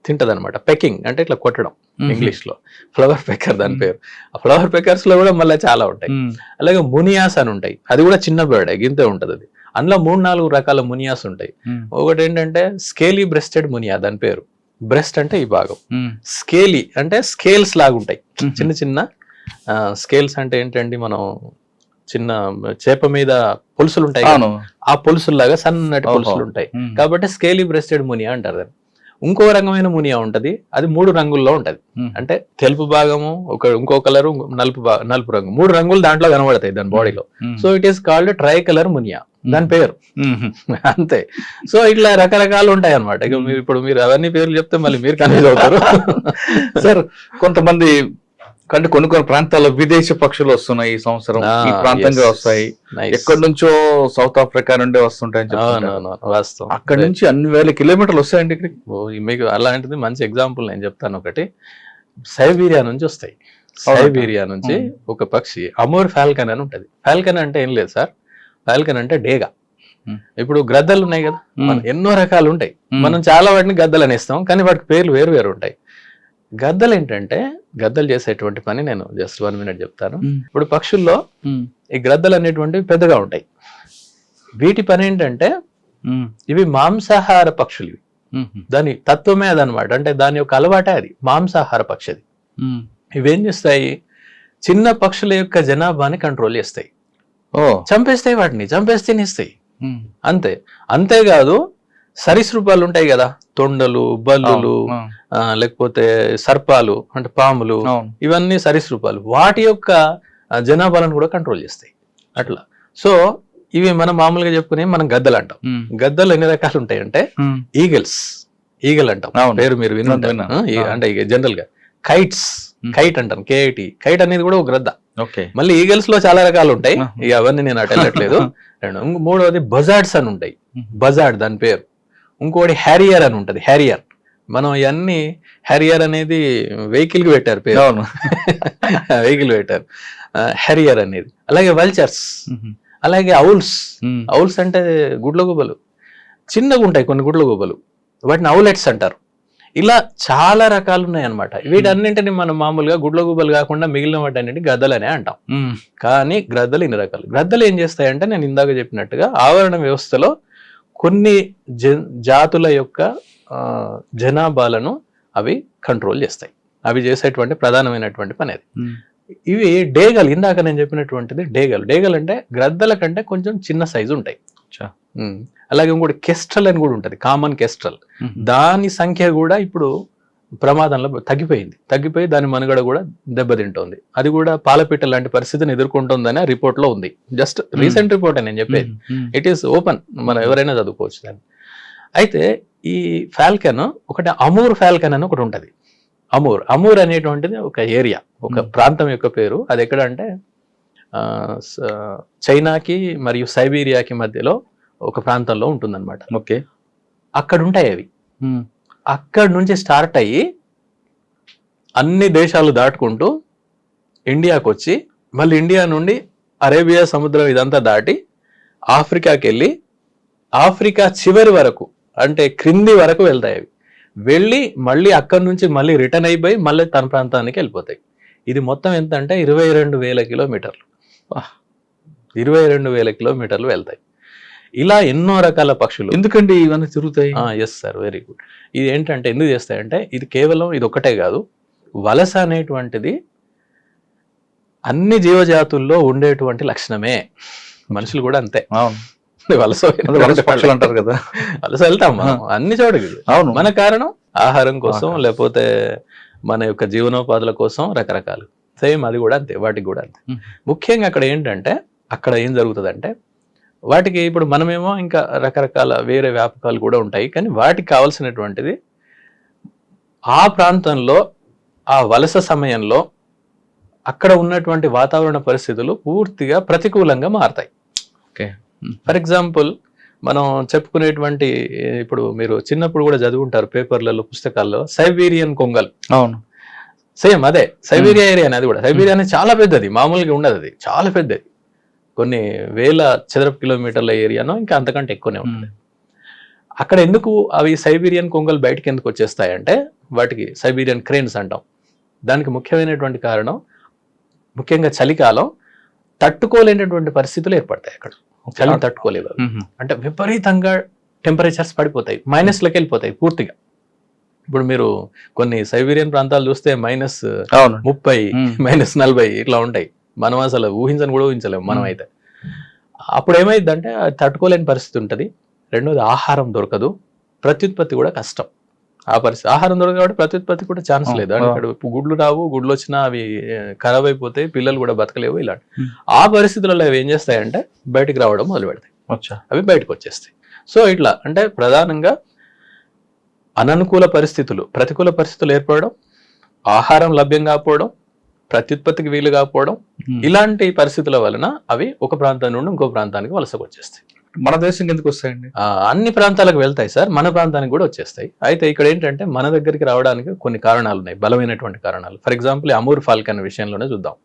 తింటది అనమాట. పెకింగ్ అంటే ఇట్లా కొట్టడం, ఇంగ్లీష్ లో ఫ్లవర్ పెకర్ దాని పేరు. ఆ ఫ్లవర్ పెకర్స్ లో కూడా మళ్ళీ చాలా ఉంటాయి. అలాగే మునియాస్ అని ఉంటాయి, అది కూడా చిన్న బర్డే, గింతే ఉంటది అది. అందులో 3-4 రకాల మునియాస్ ఉంటాయి. ఒకటి ఏంటంటే స్కేలీ బ్రెస్టెడ్ మునియా, దాని పేరు. బ్రెస్ట్ అంటే ఈ భాగం, స్కేలీ అంటే స్కేల్స్ లాగా ఉంటాయి, చిన్న చిన్న స్కేల్స్. అంటే ఏంటండి, మనం చిన్న చేప మీద పులుసులు ఉంటాయి, ఆ పులుసుల్లాగా సన్నటి పులుసులు ఉంటాయి కాబట్టి స్కేలీ బ్రెస్టెడ్ మునియా అంటారు దాన్ని. ఇంకో రకమైన మునియా ఉంటది, అది 3 రంగుల్లో ఉంటది. అంటే తెలుపు భాగము, ఇంకో కలరు, నలుపు రంగు, 3 రంగులు దాంట్లో కనబడతాయి దాని బాడీలో. So it is called try colour Muniya, దాని పేరు. అంతే. సో ఇట్లా రకరకాలు ఉంటాయి అనమాట. ఇప్పుడు మీరు అవన్నీ పేర్లు చెప్తే మళ్ళీ మీరు కన్ఫ్యూజ్ అవుతారు. సార్, కొంతమంది అంటే కొన్ని ప్రాంతాల్లో విదేశీ పక్షులు వస్తున్నాయి ఈ సంవత్సరం, ఈ ప్రాంతంగా వస్తాయి, ఎక్కడి నుంచో సౌత్ ఆఫ్రికా నుండి వస్తుంటాయని వాస్తవం. అక్కడ నుంచి అన్ని వేల కిలోమీటర్లు వస్తాయండి ఇక్కడికి. మీకు అలాంటిది మంచి ఎగ్జాంపుల్ నేను చెప్తాను ఒకటి. సైబీరియా నుంచి వస్తాయి. సైబీరియా నుంచి ఒక పక్షి అమోర్ ఫాల్కన్ అని ఉంటది. ఫాల్కన్ అంటే ఏం లేదు సార్, ఫాల్కన్ అంటే డేగా. ఇప్పుడు గ్రద్దలు ఉన్నాయి కదా, ఎన్నో రకాలు ఉంటాయి. మనం చాలా వాటిని గద్దలు అనేస్తాం, కానీ వాటికి పేర్లు వేరు వేరు ఉంటాయి. గద్దలు ఏంటంటే, గద్దలు చేసేటువంటి పని నేను జస్ట్ 1 minute చెప్తాను. ఇప్పుడు పక్షుల్లో ఈ గ్రద్దలు అనేటువంటివి పెద్దగా ఉంటాయి. వీటి పని ఏంటంటే, ఇవి మాంసాహార పక్షులు. ఇవి దాని తత్వమే అదనమాట. అంటే దాని యొక్క అలవాటే అది, మాంసాహార పక్షి అది. ఇవేం చేస్తాయి, చిన్న పక్షుల యొక్క జనాభాని కంట్రోల్ చేస్తాయి, చంపేస్తాయి, వాటిని చంపేసి తినేస్తాయి. అంతే. అంతేకాదు సరీసృపాలు ఉంటాయి కదా, తొండలు, బల్లులు, లేకపోతే సర్పాలు అంటే పాములు, ఇవన్నీ సరీసృపాలు. వాటి యొక్క జనాభాలను కూడా కంట్రోల్ చేస్తాయి అట్లా. సో ఇవి మనం మామూలుగా చెప్పుకునే మనం గద్దలు అంటాం. గద్దలు ఎన్ని రకాలు ఉంటాయంటే, ఈగల్ అంటాం, పేరు మీరు వినుంటారు. అంటే జనరల్ గా కైట్ అంటాను, KIT. కైట్ అనేది కూడా ఒక గ్రద్ద. మళ్ళీ ఈగల్స్ లో చాలా రకాలు ఉంటాయి, ఇక అవన్నీ నేను అటు వెళ్ళట్లేదు. మూడవది బజార్డ్స్ అని ఉంటాయి, బజార్డ్ దాని పేరు. ఇంకోటి హ్యారియర్ అని ఉంటది, హ్యారియర్. మనం ఇవన్నీ హ్యారియర్ అనేది వెహికల్ కి పెట్టారు పేరు, వెహికల్ పెట్టారు హ్యారియర్ అనేది. అలాగే వల్చర్స్, అలాగే ఔల్స్ అంటే గుడ్ల గుబ్బలు, చిన్నగా ఉంటాయి కొన్ని గుడ్ల గుబ్బలు, వాటిని ఔలెట్స్ అంటారు. ఇలా చాలా రకాలు ఉన్నాయి అనమాట. వీటన్నింటినీ మనం మామూలుగా గుడ్ల గుబ్బలు కాకుండా మిగిలిన వాటన్నింటి గద్దలనే అంటాం. కానీ గ్రద్దలు ఇన్ని రకాలు. గ్రద్దలు ఏం చేస్తాయంటే, నేను ఇందాక చెప్పినట్టుగా ఆవరణ వ్యవస్థలో కొన్ని జాతుల యొక్క జనాభాలను అవి కంట్రోల్ చేస్తాయి. అవి చేసేటువంటి ప్రధానమైనటువంటి పని అది. ఇవి డేగలు, ఇందాక నేను చెప్పినటువంటిది డేగలు అంటే గ్రద్దల కంటే కొంచెం చిన్న సైజు ఉంటాయి. అలాగే ఇంకోటి కెస్ట్రల్ అని కూడా ఉంటది, కామన్ కెస్ట్రల్. దాని సంఖ్య కూడా ఇప్పుడు ప్రమాదంలో తగ్గిపోయి దాని మనుగడ కూడా దెబ్బతింటోంది. అది కూడా పాలపిట్ట లాంటి పరిస్థితిని ఎదుర్కొంటుందని ఆ రిపోర్ట్ లో ఉంది. జస్ట్ రీసెంట్ రిపోర్ట్ నేను చెప్పేది, ఇట్ ఈస్ ఓపెన్, మనం ఎవరైనా చదువుకోవచ్చు దాన్ని. అయితే ఈ ఫాల్కన్ ఒకటి, అమూర్ ఫాల్కన్ అని ఒకటి ఉంటది. అమూర్ అనేటువంటిది ఒక ఏరియా, ఒక ప్రాంతం యొక్క పేరు. అది ఎక్కడ అంటే చైనాకి మరియు సైబీరియాకి మధ్యలో ఒక ప్రాంతంలో ఉంటుందన్నమాట. ఓకే, అక్కడ ఉంటాయి అవి. అక్కడ నుంచి స్టార్ట్ అయ్యి అన్ని దేశాలు దాటుకుంటూ ఇండియాకు వచ్చి మళ్ళీ ఇండియా నుండి అరేబియా సముద్రం ఇదంతా దాటి ఆఫ్రికాకి వెళ్ళి ఆఫ్రికా చివరి వరకు అంటే క్రింది వరకు వెళ్తాయి అవి. వెళ్ళి మళ్ళీ అక్కడి నుంచి మళ్ళీ రిటర్న్ అయిపోయి మళ్ళీ తన ప్రాంతానికి వెళ్ళిపోతాయి. ఇది మొత్తం ఎంత అంటే 22,000 కిలోమీటర్లు. 22,000 కిలోమీటర్లు వెళ్తాయి. ఇలా ఎన్నో రకాల పక్షులు. ఎందుకండి ఇవన్నీ తిరుగుతాయి? Yes sir, very good. ఇది ఏంటంటే ఎందుకు చేస్తాయంటే ఇది కేవలం ఇది ఒక్కటే కాదు, వలస అనేటువంటిది అన్ని జీవజాతుల్లో ఉండేటువంటి లక్షణమే. మనుషులు కూడా అంతే. అవును, వలస పక్షులు అంటారు కదా, వలస వెళ్తాం మనం అన్ని చోటకి. అవును, మన కారణం ఆహారం కోసం లేకపోతే మన యొక్క జీవనోపాధుల కోసం రకరకాలు. సేమ్ అది కూడా అంతే, వాటికి కూడా అంతే. ముఖ్యంగా అక్కడ ఏంటంటే అక్కడ ఏం జరుగుతుందంటే వాటికి ఇప్పుడు మనమేమో ఇంకా రకరకాల వేరే వ్యాపకాలు కూడా ఉంటాయి, కానీ వాటికి కావాల్సినటువంటిది ఆ ప్రాంతంలో ఆ వలస సమయంలో అక్కడ ఉన్నటువంటి వాతావరణ పరిస్థితులు పూర్తిగా ప్రతికూలంగా మారతాయి. ఓకే, ఫర్ ఎగ్జాంపుల్ మనం చెప్పుకునేటువంటి ఇప్పుడు మీరు చిన్నప్పుడు కూడా చదువుకుంటారు పేపర్లలో పుస్తకాల్లో సైబీరియన్ కొంగల్. అవును, సేమ్ అదే సైబీరియా ఏరియా అది కూడా. సైబీరియా అనేది చాలా పెద్దది, మామూలుగా ఉండదు, అది చాలా పెద్దది, కొన్ని వేల చదరపు కిలోమీటర్ల ఏరియానో ఇంకా అంతకంటే ఎక్కువనే ఉంటుంది. అక్కడ ఎందుకు అవి సైబీరియన్ కొంగల్ బయటకి ఎందుకు వచ్చేస్తాయంటే వాటికి సైబీరియన్ క్రేన్స్ అంటాం. దానికి ముఖ్యమైనటువంటి కారణం ముఖ్యంగా చలికాలం తట్టుకోలేనటువంటి పరిస్థితులు ఏర్పడతాయి అక్కడ. చలిని తట్టుకోలేవు, అంటే విపరీతంగా టెంపరేచర్స్ పడిపోతాయి, మైనస్లోకి వెళ్ళిపోతాయి పూర్తిగా. ఇప్పుడు మీరు కొన్ని సైబీరియన్ ప్రాంతాలు చూస్తే -30, -40 ఇట్లా ఉంటాయి. మనం అసలు ఊహించని కూడా ఊహించలేము మనం అయితే. అప్పుడు ఏమైందంటే అది తట్టుకోలేని పరిస్థితి ఉంటుంది. రెండోది ఆహారం దొరకదు, ప్రత్యుత్పత్తి కూడా కష్టం. ఆ పరిస్థితి ఆహారం దొరకదు కాబట్టి ప్రత్యుత్పత్తి కూడా ఛాన్స్ లేదు. అంటే ఇక్కడ గుడ్లు రావు, గుడ్లు వచ్చినా అవి ఖరాబ్ అయిపోతాయి, పిల్లలు కూడా బతకలేవు. ఇలాంటి ఆ పరిస్థితులలో అవి ఏం చేస్తాయంటే బయటికి రావడం మొదలు పెడతాయి, అవి బయటకు వచ్చేస్తాయి. సో ఇట్లా అంటే ప్రధానంగా అననుకూల పరిస్థితులు, ప్రతికూల పరిస్థితులు ఏర్పడడం, ఆహారం లభ్యం కాకపోవడం, ప్రత్యుత్పత్తికి వీలు కాకపోవడం, ఇలాంటి పరిస్థితుల వలన అవి ఒక ప్రాంతం నుండి ఇంకో ప్రాంతానికి వలసకు వచ్చేస్తాయి. మన దేశం ఎందుకు వస్తాయండి? అన్ని ప్రాంతాలకు వెళ్తాయి సార్, మన ప్రాంతానికి కూడా వచ్చేస్తాయి. అయితే ఇక్కడ ఏంటంటే మన దగ్గరికి రావడానికి కొన్ని కారణాలు ఉన్నాయి, బలమైనటువంటి కారణాలు. ఫర్ ఎగ్జాంపుల్ అమూర్ ఫాల్కన్ విషయంలోనే చూద్దాం.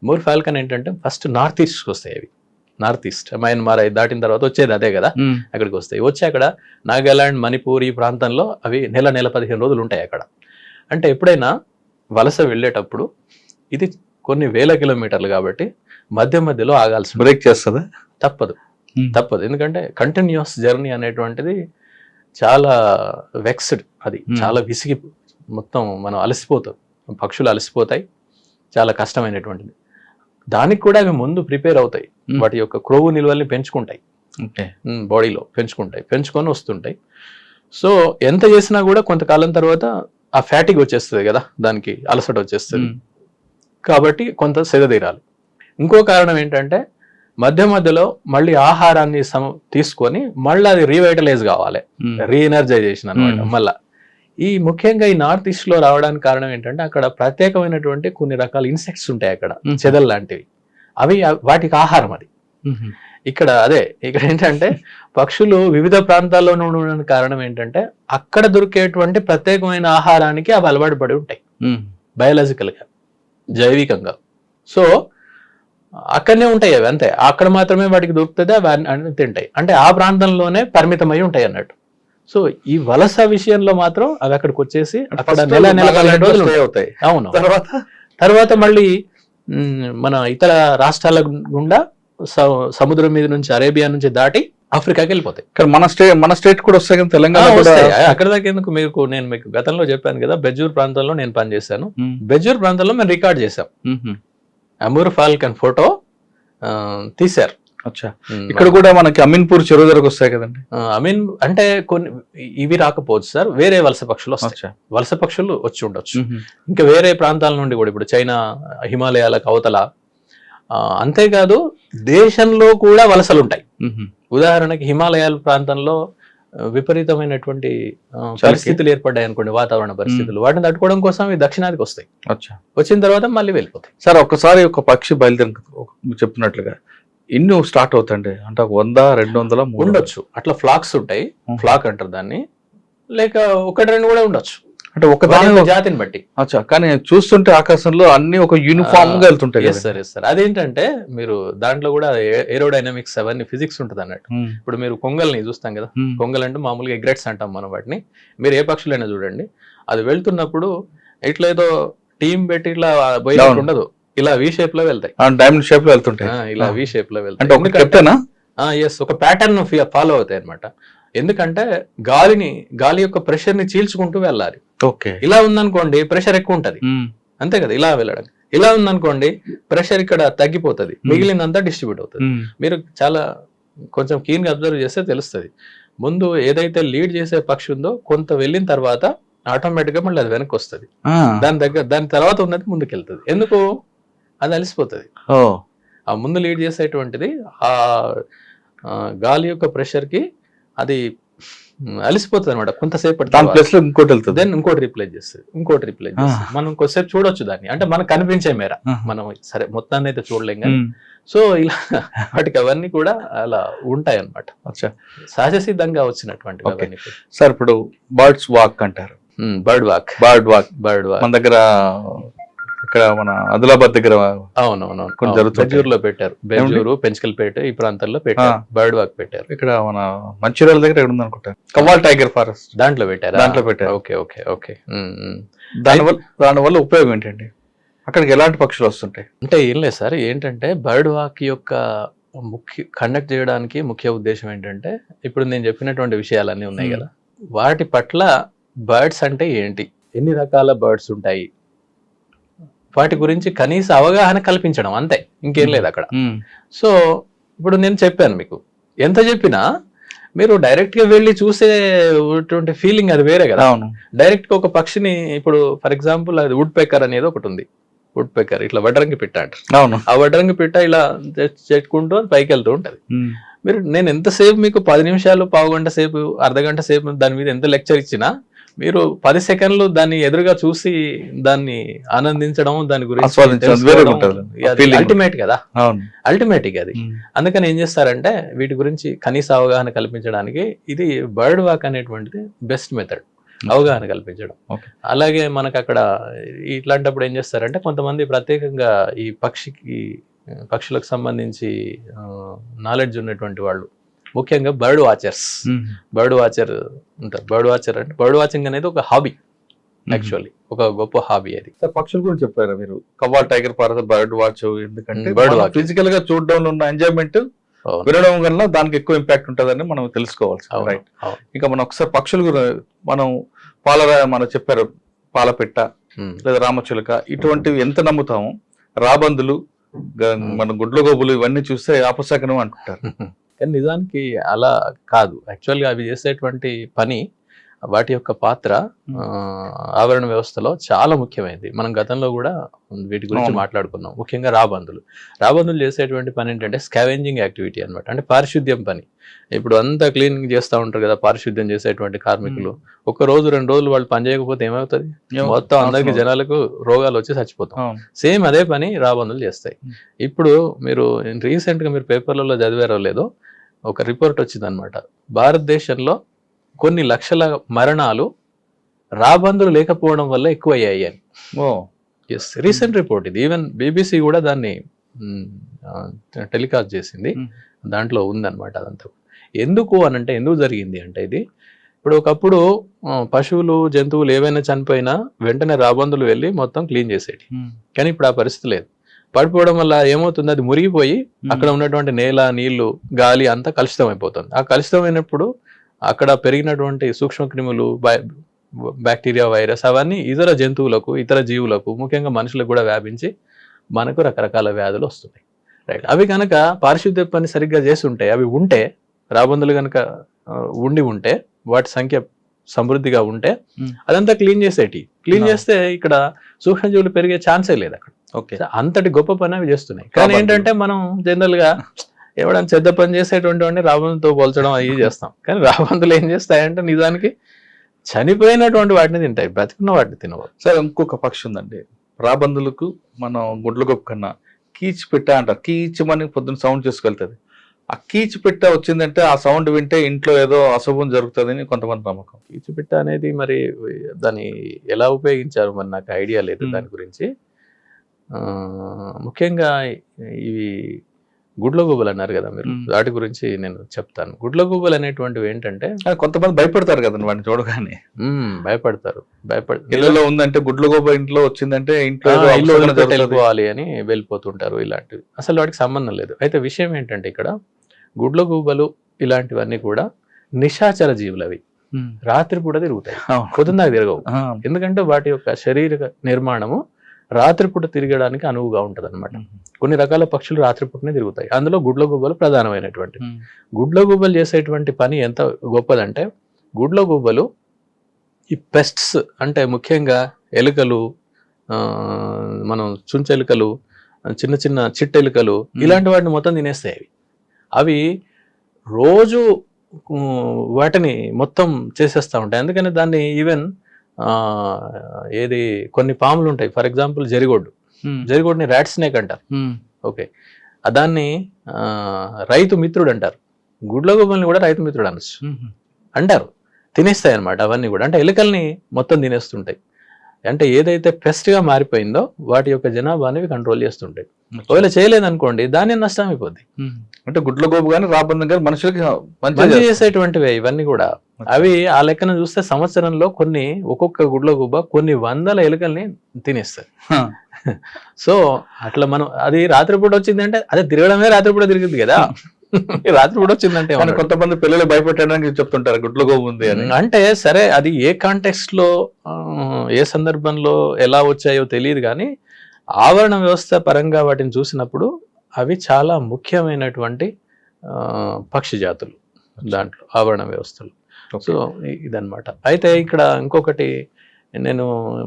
అమూర్ ఫాల్కన్ ఏంటంటే ఫస్ట్ నార్త్ ఈస్ట్కి వస్తాయి అవి. నార్త్ ఈస్ట్ మయన్మార్ అవి దాటిన తర్వాత వచ్చేది అదే కదా, అక్కడికి వస్తాయి. వచ్చి అక్కడ నాగాలాండ్, మణిపూర్ ఈ ప్రాంతంలో అవి నెల 15 రోజులు ఉంటాయి అక్కడ. అంటే ఎప్పుడైనా వలస వెళ్ళేటప్పుడు ఇది కొన్ని వేల కిలోమీటర్లు కాబట్టి మధ్యలో ఆగాల్సి బ్రేక్ చేస్తుందా? తప్పదు. ఎందుకంటే కంటిన్యూస్ జర్నీ అనేటువంటిది చాలా వెక్స్డ్, అది చాలా విసిగి మొత్తం మనం అలసిపోతాం, పక్షులు అలసిపోతాయి, చాలా కష్టమైనటువంటిది. దానికి కూడా అవి ముందు ప్రిపేర్ అవుతాయి, వాటి యొక్క క్రొవ్వు నిల్వల్ని పెంచుకుంటాయి, బాడీలో పెంచుకొని వస్తుంటాయి. సో ఎంత చేసినా కూడా కొంతకాలం తర్వాత ఆ ఫ్యాటిక్ వచ్చేస్తుంది కదా, దానికి అలసట వచ్చేస్తుంది. కాబట్టి కొంత సెగదీరాలి. ఇంకో కారణం ఏంటంటే మధ్యలో మళ్ళీ ఆహారాన్ని తీసుకొని మళ్ళీ అది రీవైటలైజ్ కావాలి, రీఎనర్జైజేషన్ అనమాట. మళ్ళా ఈ ముఖ్యంగా ఈ నార్త్ ఈస్ట్ లో రావడానికి కారణం ఏంటంటే అక్కడ ప్రత్యేకమైనటువంటి కొన్ని రకాల ఇన్సెక్ట్స్ ఉంటాయి అక్కడ, చెదల్ లాంటివి, అవి వాటికి ఆహారం అది. ఇక్కడ ఏంటంటే పక్షులు వివిధ ప్రాంతాల్లో ఉండడానికి కారణం ఏంటంటే అక్కడ దొరికేటువంటి ప్రత్యేకమైన ఆహారానికి అవి అలవాటు పడి ఉంటాయి, బయాలజికల్ గా, జైవికంగా. సో అక్కడనే ఉంటాయి అవి, అంతే, అక్కడ మాత్రమే వాటికి దొరుకుతుంది, అవి తింటాయి, అంటే ఆ ప్రాంతంలోనే పరిమితమై ఉంటాయి అన్నట్టు. సో ఈ వలస విషయంలో మాత్రం అవి అక్కడికి వచ్చేసి అక్కడ నెల 15 రోజులు అవుతాయి. అవును, తర్వాత మళ్ళీ మన ఇతర రాష్ట్రాల గుండా సముద్రం మీద నుంచి, అరేబియా నుంచి దాటి ఆఫ్రికాకి వెళ్ళిపోతాయి. మన స్టేట్ కూడా వస్తాయి కదా, తెలంగాణ అక్కడ దాకా ఎందుకు, నేను మీకు గతంలో చెప్పాను కదా, బెజ్జూర్ ప్రాంతంలో నేను పనిచేశాను. బెజ్జూర్ ప్రాంతంలో మేము రికార్డ్ చేశాం, అమూర్ ఫాల్కన్ ఫోటో తీశారు. ఇక్కడ కూడా మనకి అమీన్పూర్ చెరువు దగ్గరకు వస్తాయి కదండి. అమీన్ అంటే కొన్ని ఇవి రాకపోవచ్చు సార్, వేరే వలస పక్షులు వస్తాయి, వలస పక్షులు వచ్చి ఉండొచ్చు ఇంకా వేరే ప్రాంతాల నుండి కూడా, ఇప్పుడు చైనా హిమాలయాలకు అవతల. అంతేకాదు దేశంలో కూడా వలసలు ఉంటాయి. ఉదాహరణకి హిమాలయాల ప్రాంతంలో విపరీతమైన పరిస్థితులు ఏర్పడ్డాయి అనుకోండి, వాతావరణ పరిస్థితులు, వాటిని తట్టుకోవడం కోసం అవి దక్షిణాదికి వస్తాయి. వచ్చిన తర్వాత మళ్ళీ వెళ్ళిపోతాయి. సార్ ఒక్కసారి ఒక పక్షి బయలుదేరి చెప్పినట్లుగా ఎన్ని స్టార్ట్ అవుతాయండి, అంటే 100, 200 ఉండొచ్చు, అట్లా ఫ్లాక్స్ ఉంటాయి, ఫ్లాక్ అంటారు దాన్ని, లేక 1-2 కూడా ఉండొచ్చు. అంటే ఒక వాటి దాని యొక్క జాతిని బట్టి. అచ్చా, కానీ చూస్తుంటే ఆకాశంలో అన్ని ఒక యూనిఫామ్ గా వెళ్తుంటాయి ఎస్ సార్, ఎస్ సార్. అదేంటంటే మీరు దాంట్లో కూడా ఏరోడైనమిక్స్ అవన్నీ ఫిజిక్స్ ఉంటుంది అన్నట్టు. ఇప్పుడు మీరు కొంగల్ని చూస్తాం కదా, కొంగల్ అంటే మామూలుగా ఎగ్రెట్స్ అంటాం మనం వాటిని. మీరు ఏ పక్షులైనా చూడండి, అది వెళ్తున్నప్పుడు ఇట్లా ఏదో టీం పెట్టి ఇట్లా పోయినట్టు ఉండదు, ఇలా వి షేప్ లో వెళ్తాయి, డైమండ్ షేప్ లో వెళ్తుంటాయి. ఇలా వి షేప్ లో అంటే ఒక కెప్టెనా? ఎస్, ఒక ప్యాటర్న్ ఫాలో అవుతాయి అనమాట. ఎందుకంటే గాలి యొక్క ప్రెషర్ ని చీల్చుకుంటూ వెళ్ళాలి. ఓకే, ఇలా ఉందనుకోండి ప్రెషర్ ఎక్కువ ఉంటది, అంతే కదా, ఇలా వెళ్ళడం. ఇలా ఉందనుకోండి ప్రెషర్ ఇక్కడ తగ్గిపోతుంది, మిగిలినంతా డిస్ట్రిబ్యూట్ అవుతుంది. మీరు చాలా కొంచెం కీన్ గా అబ్జర్వ్ చేస్తే తెలుస్తుంది. ముందు ఏదైతే లీడ్ చేసే పక్షి ఉందో కొంత వెళ్ళిన తర్వాత ఆటోమేటిక్ గా మళ్ళీ అది వెనక్కి వస్తుంది, దాని తర్వాత ఉన్నది ముందుకెళ్తుంది. ఎందుకు? అది అలసిపోతుంది. ఆ ముందు లీడ్ చేసేటువంటిది ఆ గాలి యొక్క ప్రెషర్ కి అది అలిసిపోతుంది అనమాట. కొంతసేపు ఇంకోటి వెళ్తుంది, దెన్ ఇంకోటి రిప్లేస్ చేస్తుంది. మనం కొంతసేపు చూడొచ్చు దాన్ని, అంటే మనకు కనిపించే మేర. మనం సరే మొత్తాన్ని అయితే చూడలేం కానీ, సో ఇలా వాటికి అవన్నీ కూడా అలా ఉంటాయి అనమాట. సహజ సిద్ధంగా వచ్చినటువంటి. సార్ ఇప్పుడు బర్డ్స్ వాక్ అంటారు, బర్డ్ వాక్ మన దగ్గర ఇక్కడ మన ఆదిలాబాద్ దగ్గర అవునవును బెంజూరులో పెట్టారు, బెంజూరు పెంచకల్పేట ఈ ప్రాంతాల్లో పెట్టారు, బర్డ్ వాక్ పెట్టారు. ఇక్కడ మన మంచిర్యాల దగ్గర ఎక్కడ ఉంది అనుకుంటా, కవ్వాల్ టైగర్ ఫారెస్ట్ దాంట్లో పెట్టారు. Okay okay okay. దానివల్ల ఉపయోగం ఏంటండి? అక్కడికి ఎలాంటి పక్షులు వస్తుంటాయి? అంటే ఏం లేదు సార్, ఏంటంటే బర్డ్ వాక్ యొక్క కండక్ట్ చేయడానికి ముఖ్య ఉద్దేశం ఏంటంటే, ఇప్పుడు నేను చెప్పినటువంటి విషయాలన్నీ ఉన్నాయి కదా, వాటి పట్ల బర్డ్స్ అంటే ఏంటి, ఎన్ని రకాల బర్డ్స్ ఉంటాయి, వాటి గురించి కనీస అవగాహన కల్పించడం, అంతే, ఇంకేం లేదు అక్కడ. సో ఇప్పుడు నేను చెప్పాను మీకు, ఎంత చెప్పినా మీరు డైరెక్ట్ గా వెళ్ళి చూసేటువంటి ఫీలింగ్ అది వేరే కదా. డైరెక్ట్ గా ఒక పక్షిని, ఇప్పుడు ఫర్ ఎగ్జాంపుల్ అది వుడ్ పెక్కర్ అనేది ఒకటి ఉంది, వుడ్ పెక్కర్ ఇట్లా వడ్రంగి పిట్ట అంటారు. ఆ వడ్రంగి పిట్ట ఇలా చెట్టుకుంటూ పైకి వెళ్తూ ఉంటది. నేను ఎంతసేపు మీకు 10 నిమిషాలు, పావు గంట సేపు, అర్ధగంట సేపు దాని మీద ఎంత లెక్చర్ ఇచ్చినా, మీరు 10 సెకండ్లు దాన్ని ఎదురుగా చూసి దాన్ని ఆనందించడం, దాని గురించి అల్టిమేట్ కదా, అల్టిమేట్ అది. అందుకని ఏం చేస్తారంటే వీటి గురించి కనీస అవగాహన కల్పించడానికి ఇది బర్డ్ వాక్ అనేటువంటిది బెస్ట్ మెథడ్, అవగాహన కల్పించడం. అలాగే మనకు అక్కడ ఇట్లాంటప్పుడు ఏం చేస్తారంటే కొంతమంది ప్రత్యేకంగా ఈ పక్షులకు సంబంధించి నాలెడ్జ్ ఉన్నటువంటి వాళ్ళు, ముఖ్యంగా బర్డ్ వాచర్ ఉంటారు. బర్డ్ వాచింగ్ అనేది ఒక హాబీ, యాక్చువల్లీ ఒక గొప్ప హాబీ అది. పక్షుల గురించి చెప్పారు మీరు, Kawal tiger forest, bird watch. ఎందుకంటే బర్డ్ వాచ్ ఫిజికల్ గా చూడడంలో ఉన్న ఎంజాయ్మెంట్ వినడం కన్నా దానికి ఎక్కువ ఇంపాక్ట్ ఉంటుందని మనం తెలుసుకోవాలి. రైట్. ఇంకా మనం ఒకసారి పక్షులు మనం చెప్పారు, పాలపిట్ట లేదా రామచిలుక, ఇటువంటివి ఎంత నమ్ముతాము? రాబందులు, మన గుడ్ల గోబులు ఇవన్నీ చూస్తే అపశకనం అంటుంటారు. కానీ నిజానికి అలా కాదు. యాక్చువల్గా అవి చేసేటువంటి పని, వాటి యొక్క పాత్ర ఆవరణ వ్యవస్థలో చాలా ముఖ్యమైనది. మనం గతంలో కూడా వీటి గురించి మాట్లాడుకున్నాం. ముఖ్యంగా రాబందులు చేసేటువంటి పని ఏంటంటే స్కావెంజింగ్ యాక్టివిటీ అనమాట, అంటే పారిశుద్ధ్యం పని. ఇప్పుడు అంతా క్లీనింగ్ చేస్తూ ఉంటారు కదా పారిశుద్ధ్యం చేసేటువంటి కార్మికులు. 1 రోజు 2 రోజులు వాళ్ళు పని చేయకపోతే ఏమవుతుంది? మొత్తం అందరికి జనాలకు రోగాలు వచ్చి చచ్చిపోతాం. సేమ్ అదే పని రాబందులు చేస్తాయి. ఇప్పుడు మీరు రీసెంట్ గా మీరు పేపర్లలో చదివారో లేదో, ఒక రిపోర్ట్ వచ్చింది అనమాట, భారతదేశంలో కొన్ని లక్షల మరణాలు రాబందులు లేకపోవడం వల్ల ఎక్కువ అయ్యాయి అని. ఎస్, రీసెంట్ రిపోర్ట్ ఇది. ఈవెన్ BBC కూడా దాన్ని టెలికాస్ట్ చేసింది, దాంట్లో ఉందన్నమాట అదంతా. ఎందుకు జరిగింది అంటే, ఇది ఇప్పుడు ఒకప్పుడు పశువులు, జంతువులు ఏవైనా చనిపోయినా వెంటనే రాబందులు వెళ్ళి మొత్తం క్లీన్ చేసేటి. కానీ ఇప్పుడు ఆ పరిస్థితి లేదు. పడిపోవడం వల్ల ఏమవుతుంది, అది మురిగిపోయి అక్కడ ఉన్నటువంటి నేల, నీళ్లు, గాలి అంతా కలుషితం అయిపోతుంది. ఆ కలుషితమైనప్పుడు అక్కడ పెరిగినటువంటి సూక్ష్మక్రిములు, బ్యాక్టీరియా, వైరస్ అవన్నీ ఇతర జంతువులకు, ఇతర జీవులకు, ముఖ్యంగా మనుషులకు కూడా వ్యాపించి మనకు రకరకాల వ్యాధులు వస్తున్నాయి. రైట్. అవి కనుక పారిశుద్ధ్య పని సరిగ్గా చేస్తుంటే, అవి ఉంటే, రాబందులు కనుక ఉంటే, వాటి సంఖ్య సమృద్ధిగా ఉంటే అదంతా క్లీన్ చేస్తే ఇక్కడ సూక్ష్మజీవులు పెరిగే ఛాన్సే లేదు అక్కడ. ఓకే, అంతటి గొప్ప పని అవి చేస్తున్నాయి. కానీ ఏంటంటే మనం జనరల్ గా ఎవడన్నా చెడ్డ పని చేసేటువంటి వాడిని రాబందులతో పోల్చడం అవి చేస్తాం. కానీ రాబందులు ఏం చేస్తాయంటే నిజానికి చనిపోయినటువంటి వాటిని తింటాయి, బ్రతికున్న వాటిని తినవు. సరే, ఇంకొక పక్షి ఉందండి రాబందులకు, మనం గుడ్ల గొప్ప కన్నా కీచ్ పెట్ట అంటారు. కీచమని పొద్దున్న సౌండ్ చేసుకెళ్తుంది. ఆ కీచిపిట్ట వచ్చిందంటే ఆ సౌండ్ వింటే ఇంట్లో ఏదో అశుభం జరుగుతుందని కొంతమంది నమ్మకం. కీచుపిట్ట అనేది మరి దాన్ని ఎలా ఉపయోగించారు మరి నాకు ఐడియా లేదు దాని గురించి. ముఖ్యంగా ఇవి గుడ్లగూబలు అన్నారు కదా మీరు, వాటి గురించి నేను చెప్తాను. గుడ్లగూబలు అనేటువంటివి ఏంటంటే కొంతమంది భయపడతారు కదా వాడిని చూడగానే, భయపడతారు. ఇళ్ళలో ఉందంటే గుడ్లగూబ ఇంట్లో వచ్చిందంటే ఇంట్లో వెళ్ళిపోవాలి అని వెళ్ళిపోతుంటారు. ఇలాంటివి అసలు వాటికి సంబంధం లేదు. అయితే విషయం ఏంటంటే ఇక్కడ గుడ్లగూబలు ఇలాంటివన్నీ కూడా నిశాచర జీవులు. అవి రాత్రిపూట తిరుగుతాయి, పొద్దున్నదాకా తిరగవు. ఎందుకంటే వాటి యొక్క శరీర నిర్మాణము రాత్రిపూట తిరగడానికి అనువుగా ఉంటది అనమాట. కొన్ని రకాల పక్షులు రాత్రిపూటనే తిరుగుతాయి, అందులో గుడ్లగూబలు ప్రధానమైనటువంటి. గుడ్లగూబలు చేసేటువంటి పని ఎంత గొప్పదంటే, గుడ్లగూబలు ఈ పెస్ట్స్ అంటే ముఖ్యంగా ఎలుకలు, మనం చుంచెలుకలు, చిన్న చిన్న చిట్టెలుకలు, ఇలాంటి వాటిని మొత్తం తినేస్తాయి. అవి రోజు వాటిని మొత్తం చేసేస్తూ ఉంటాయి. అందుకని దాన్ని ఈవెన్ ఏది కొన్ని పాములు ఉంటాయి, ఫర్ ఎగ్జాంపుల్ జరిగొడ్డుని ర్యాట్ స్నేక్ అంటారు. ఓకే, దాన్ని రైతు మిత్రుడు అంటారు. గుడ్లగూబల్ని కూడా రైతు మిత్రుడు అనొచ్చు అంటారు. తినేస్తాయి అనమాట అవన్నీ కూడా. అంటే ఎలుకల్ని మొత్తం తినేస్తుంటాయి. అంటే ఏదైతే పెస్ట్ గా మారిపోయిందో వాటి యొక్క జనాభాని కంట్రోల్ చేస్తుంటాయి. ఒకవేళ చేయలేదనుకోండి దాని నష్టం అయిపోద్ది. అంటే గుడ్లగూబ కానీ రాబందం కానీ మనుషులకి మంచి చేసేటువంటివి ఇవన్నీ కూడా. అవి ఆ లెక్కన చూస్తే సంవత్సరంలో ఒక్కొక్క గుడ్లగూబ కొన్ని వందల ఎలుకల్ని తినేస్తాయి. సో అట్లా మనం అది రాత్రిపూట వచ్చిందంటే అదే తిరగడమే రాత్రిపూట తిరిగింది కదా. రాత్రిపూట వచ్చిందంటే కొంతమంది పిల్లలు భయపెట్టడానికి చెప్తుంటారు గుడ్లగూబ ఉంది అని. అంటే సరే, అది ఏ కాంటెక్స్ట్ లో ఏ సందర్భంలో ఎలా వచ్చాయో తెలియదు కానీ ఆవరణ వ్యవస్థ పరంగా వాటిని చూసినప్పుడు అవి చాలా ముఖ్యమైనటువంటి పక్షి జాతులు దాంట్లో ఆవరణ వ్యవస్థలు. సో ఇదన్నమాట. అయితే ఇక్కడ ఇంకొకటి నేను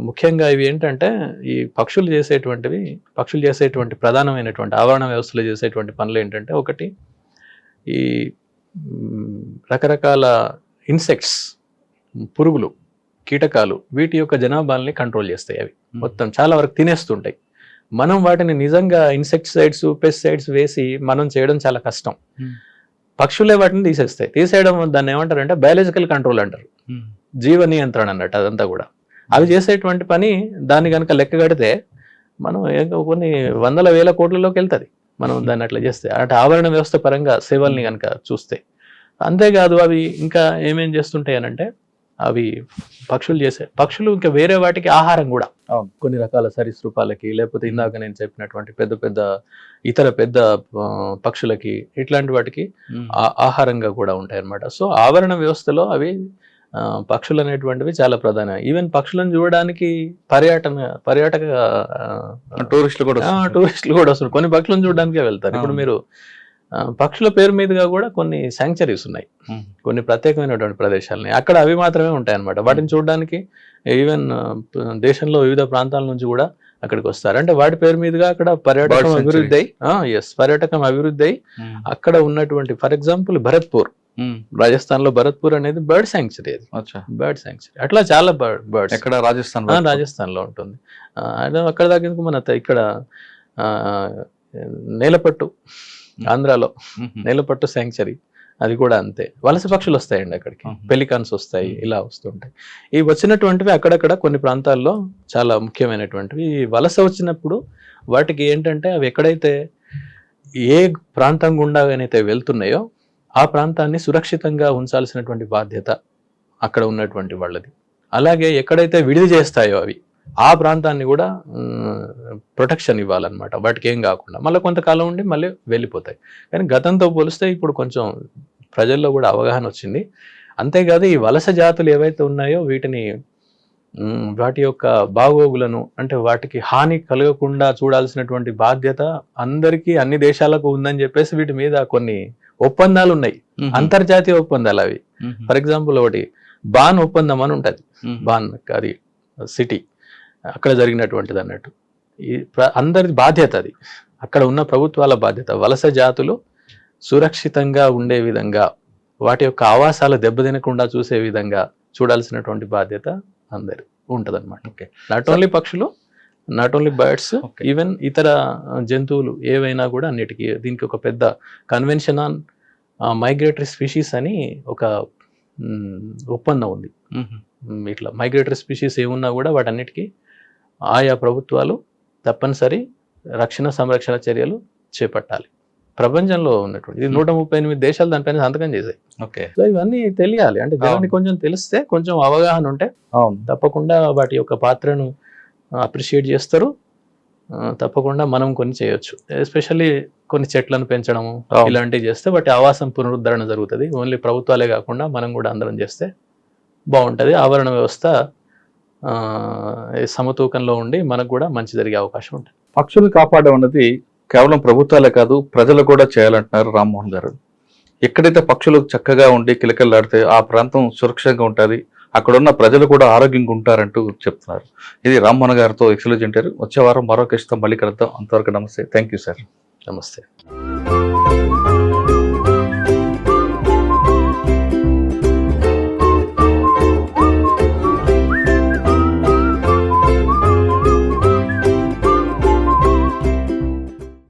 ముఖ్యంగా ఇవి ఏంటంటే ఈ పక్షులు చేసేటువంటి ప్రధానమైనటువంటి ఆవరణ వ్యవస్థలు చేసేటువంటి పనులు ఏంటంటే, ఒకటి ఈ రకరకాల ఇన్సెక్ట్స్, పురుగులు, కీటకాలు, వీటి యొక్క జనాభాల్ని కంట్రోల్ చేస్తాయి. అవి మొత్తం చాలా వరకు తినేస్తుంటాయి. మనం వాటిని నిజంగా ఇన్సెక్టిసైడ్స్, పెస్టిసైడ్స్ వేసి మనం చేయడం చాలా కష్టం. పక్షులే వాటిని తీసేయడం దాన్ని ఏమంటారంటే బయాలజికల్ కంట్రోల్ అంటారు, జీవ నియంత్రణ అన్నట్టు. అదంతా కూడా అవి చేసేటువంటి పని. దాన్ని కనుక లెక్క కడితే మనం కొన్ని వందల వేల కోట్లలోకి వెళ్తుంది మనం దాన్ని అట్లా చేస్తే. అంటే ఆవరణ వ్యవస్థ పరంగా సేవల్ని కనుక చూస్తే. అంతేకాదు అవి ఇంకా ఏమేం చేస్తుంటాయి అనంటే, అవి పక్షులు ఇంకా వేరే వాటికి ఆహారం కూడా. కొన్ని రకాల సరీసృపాలకి, లేకపోతే ఇందాక నేను చెప్పినటువంటి ఇతర పెద్ద పక్షులకి, ఇట్లాంటి వాటికి ఆహారంగా కూడా ఉంటాయి అన్నమాట. సో ఆవరణ వ్యవస్థలో అవి పక్షులు అనేటువంటివి చాలా ప్రధానం. ఈవెన్ పక్షులను చూడడానికి పర్యాటక టూరిస్టులు కూడా వస్తారు. కొన్ని పక్షులను చూడడానికే వెళ్తారు. ఇప్పుడు మీరు పక్షుల పేరు మీదుగా కూడా కొన్ని శాంక్చరీస్ ఉన్నాయి, కొన్ని ప్రత్యేకమైనటువంటి ప్రదేశాలని. అక్కడ అవి మాత్రమే ఉంటాయి అన్నమాట. వాటిని చూడడానికి ఈవెన్ దేశంలో వివిధ ప్రాంతాల నుంచి కూడా అక్కడికి వస్తారు. అంటే వాటి పేరు మీదుగా అక్కడ పర్యాటకం అభివృద్ధి అయి అక్కడ ఉన్నటువంటి, ఫర్ ఎగ్జాంపుల్ భరత్పూర్, రాజస్థాన్ లో భరత్పూర్ అనేది బర్డ్ శాంక్చరీ. బర్డ్ శాంక్చరీ అట్లా చాలా బర్డ్స్ ఎక్కడ రాజస్థాన్ లో ఉంటుంది. అక్కడ దాకా మన ఇక్కడ నేలపట్టు, ఆంధ్రాలో నేలపట్టు శాంక్చరీ, అది కూడా అంతే. వలస పక్షులు వస్తాయండి అక్కడికి, పెలికాన్స్ వస్తాయి, ఇలా వస్తుంటాయి. ఈ వచ్చినటువంటివి అక్కడక్కడ కొన్ని ప్రాంతాల్లో చాలా ముఖ్యమైనటువంటివి. వలస వచ్చినప్పుడు వాటికి ఏంటంటే, అవి ఎక్కడైతే ఏ ప్రాంతం గుండా అయితే వెళ్తున్నాయో ఆ ప్రాంతాన్ని సురక్షితంగా ఉంచాల్సినటువంటి బాధ్యత అక్కడ ఉన్నటువంటి వాళ్ళది. అలాగే ఎక్కడైతే విడిది చేస్తాయో అవి ఆ ప్రాంతాన్ని కూడా ప్రొటెక్షన్ ఇవ్వాలన్నమాట, వాటికి ఏం కాకుండా. మళ్ళీ కొంతకాలం ఉండి మళ్ళీ వెళ్ళిపోతాయి. కానీ గతంతో పోలిస్తే ఇప్పుడు కొంచెం ప్రజల్లో కూడా అవగాహన వచ్చింది. అంతేకాదు ఈ వలస జాతులు ఏవైతే ఉన్నాయో వీటిని, వాటి యొక్క బాగోగులను, అంటే వాటికి హాని కలగకుండా చూడాల్సినటువంటి బాధ్యత అందరికీ, అన్ని దేశాలకు ఉందని చెప్పేసి వీటి మీద కొన్ని ఒప్పందాలు ఉన్నాయి, అంతర్జాతీయ ఒప్పందాలు. అవి ఫర్ ఎగ్జాంపుల్ ఒకటి బాన్ ఒప్పందం అని ఉంటుంది. బాన్ అది సిటీ, అక్కడ జరిగినటువంటిది అన్నట్టు. అందరి బాధ్యత అది, అక్కడ ఉన్న ప్రభుత్వాల బాధ్యత. వలస జాతులు సురక్షితంగా ఉండే విధంగా, వాటి యొక్క ఆవాసాలు దెబ్బతినకుండా చూసే విధంగా చూడాల్సినటువంటి బాధ్యత అందరి ఉంటుంది అనమాట. నాట్ ఓన్లీ పక్షులు, నాట్ ఓన్లీ బర్డ్స్, ఈవెన్ ఇతర జంతువులు ఏవైనా కూడా అన్నిటికీ. దీనికి ఒక పెద్ద కన్వెన్షన్ ఆన్ మైగ్రేటరీ స్పీషీస్ అని ఒక ఒప్పందం ఉంది. ఇట్లా మైగ్రేటరీ స్పీషీస్ ఏమున్నా కూడా వాటన్నిటికీ ఆయా ప్రభుత్వాలు తప్పనిసరి రక్షణ సంరక్షణ చర్యలు చేపట్టాలి. ప్రపంచంలో ఉన్నటువంటి ఇది 138 దేశాలు దానిపైన సంతకం చేశాయి. ఓకే. సో ఇవన్నీ తెలియాలి, అంటే జనాన్ని కొంచెం తెలిస్తే, కొంచెం అవగాహన ఉంటే అవును, తప్పకుండా వాటి యొక్క పాత్రను అప్రిషియేట్ చేస్తారు. తప్పకుండా మనం కొన్ని చేయొచ్చు. ఎస్పెషల్లీ కొన్ని చెట్లను పెంచడము ఇలాంటివి చేస్తే వాటి ఆవాసం పునరుద్ధరణ జరుగుతుంది. ఓన్లీ ప్రభుత్వాలే కాకుండా మనం కూడా అందరం చేస్తే బాగుంటుంది. ఆవరణ వ్యవస్థ సమతూకంలో ఉండి మనకు కూడా మంచి జరిగే అవకాశం ఉంటుంది. పక్షులు కాపాడడం అన్నది కేవలం ప్రభుత్వాలే కాదు, ప్రజలు కూడా చేయాలంటున్నారు రామ్మోహన్ గారు. ఎక్కడైతే పక్షులు చక్కగా ఉండి కిలకిల్లాడితే ఆ ప్రాంతం సురక్షితంగా ఉంటుంది, అక్కడ ఉన్న ప్రజలు కూడా ఆరోగ్యంగా ఉంటారంటూ చెప్తున్నారు. ఇది రామ్మోహన్ గారితో ఎక్సలెంట్ ఇంటర్వ్యూ. వచ్చే వారం మరో కేసుతో మళ్ళీ కలుద్దాం. అంతవరకు నమస్తే. Thank you sir. నమస్తే.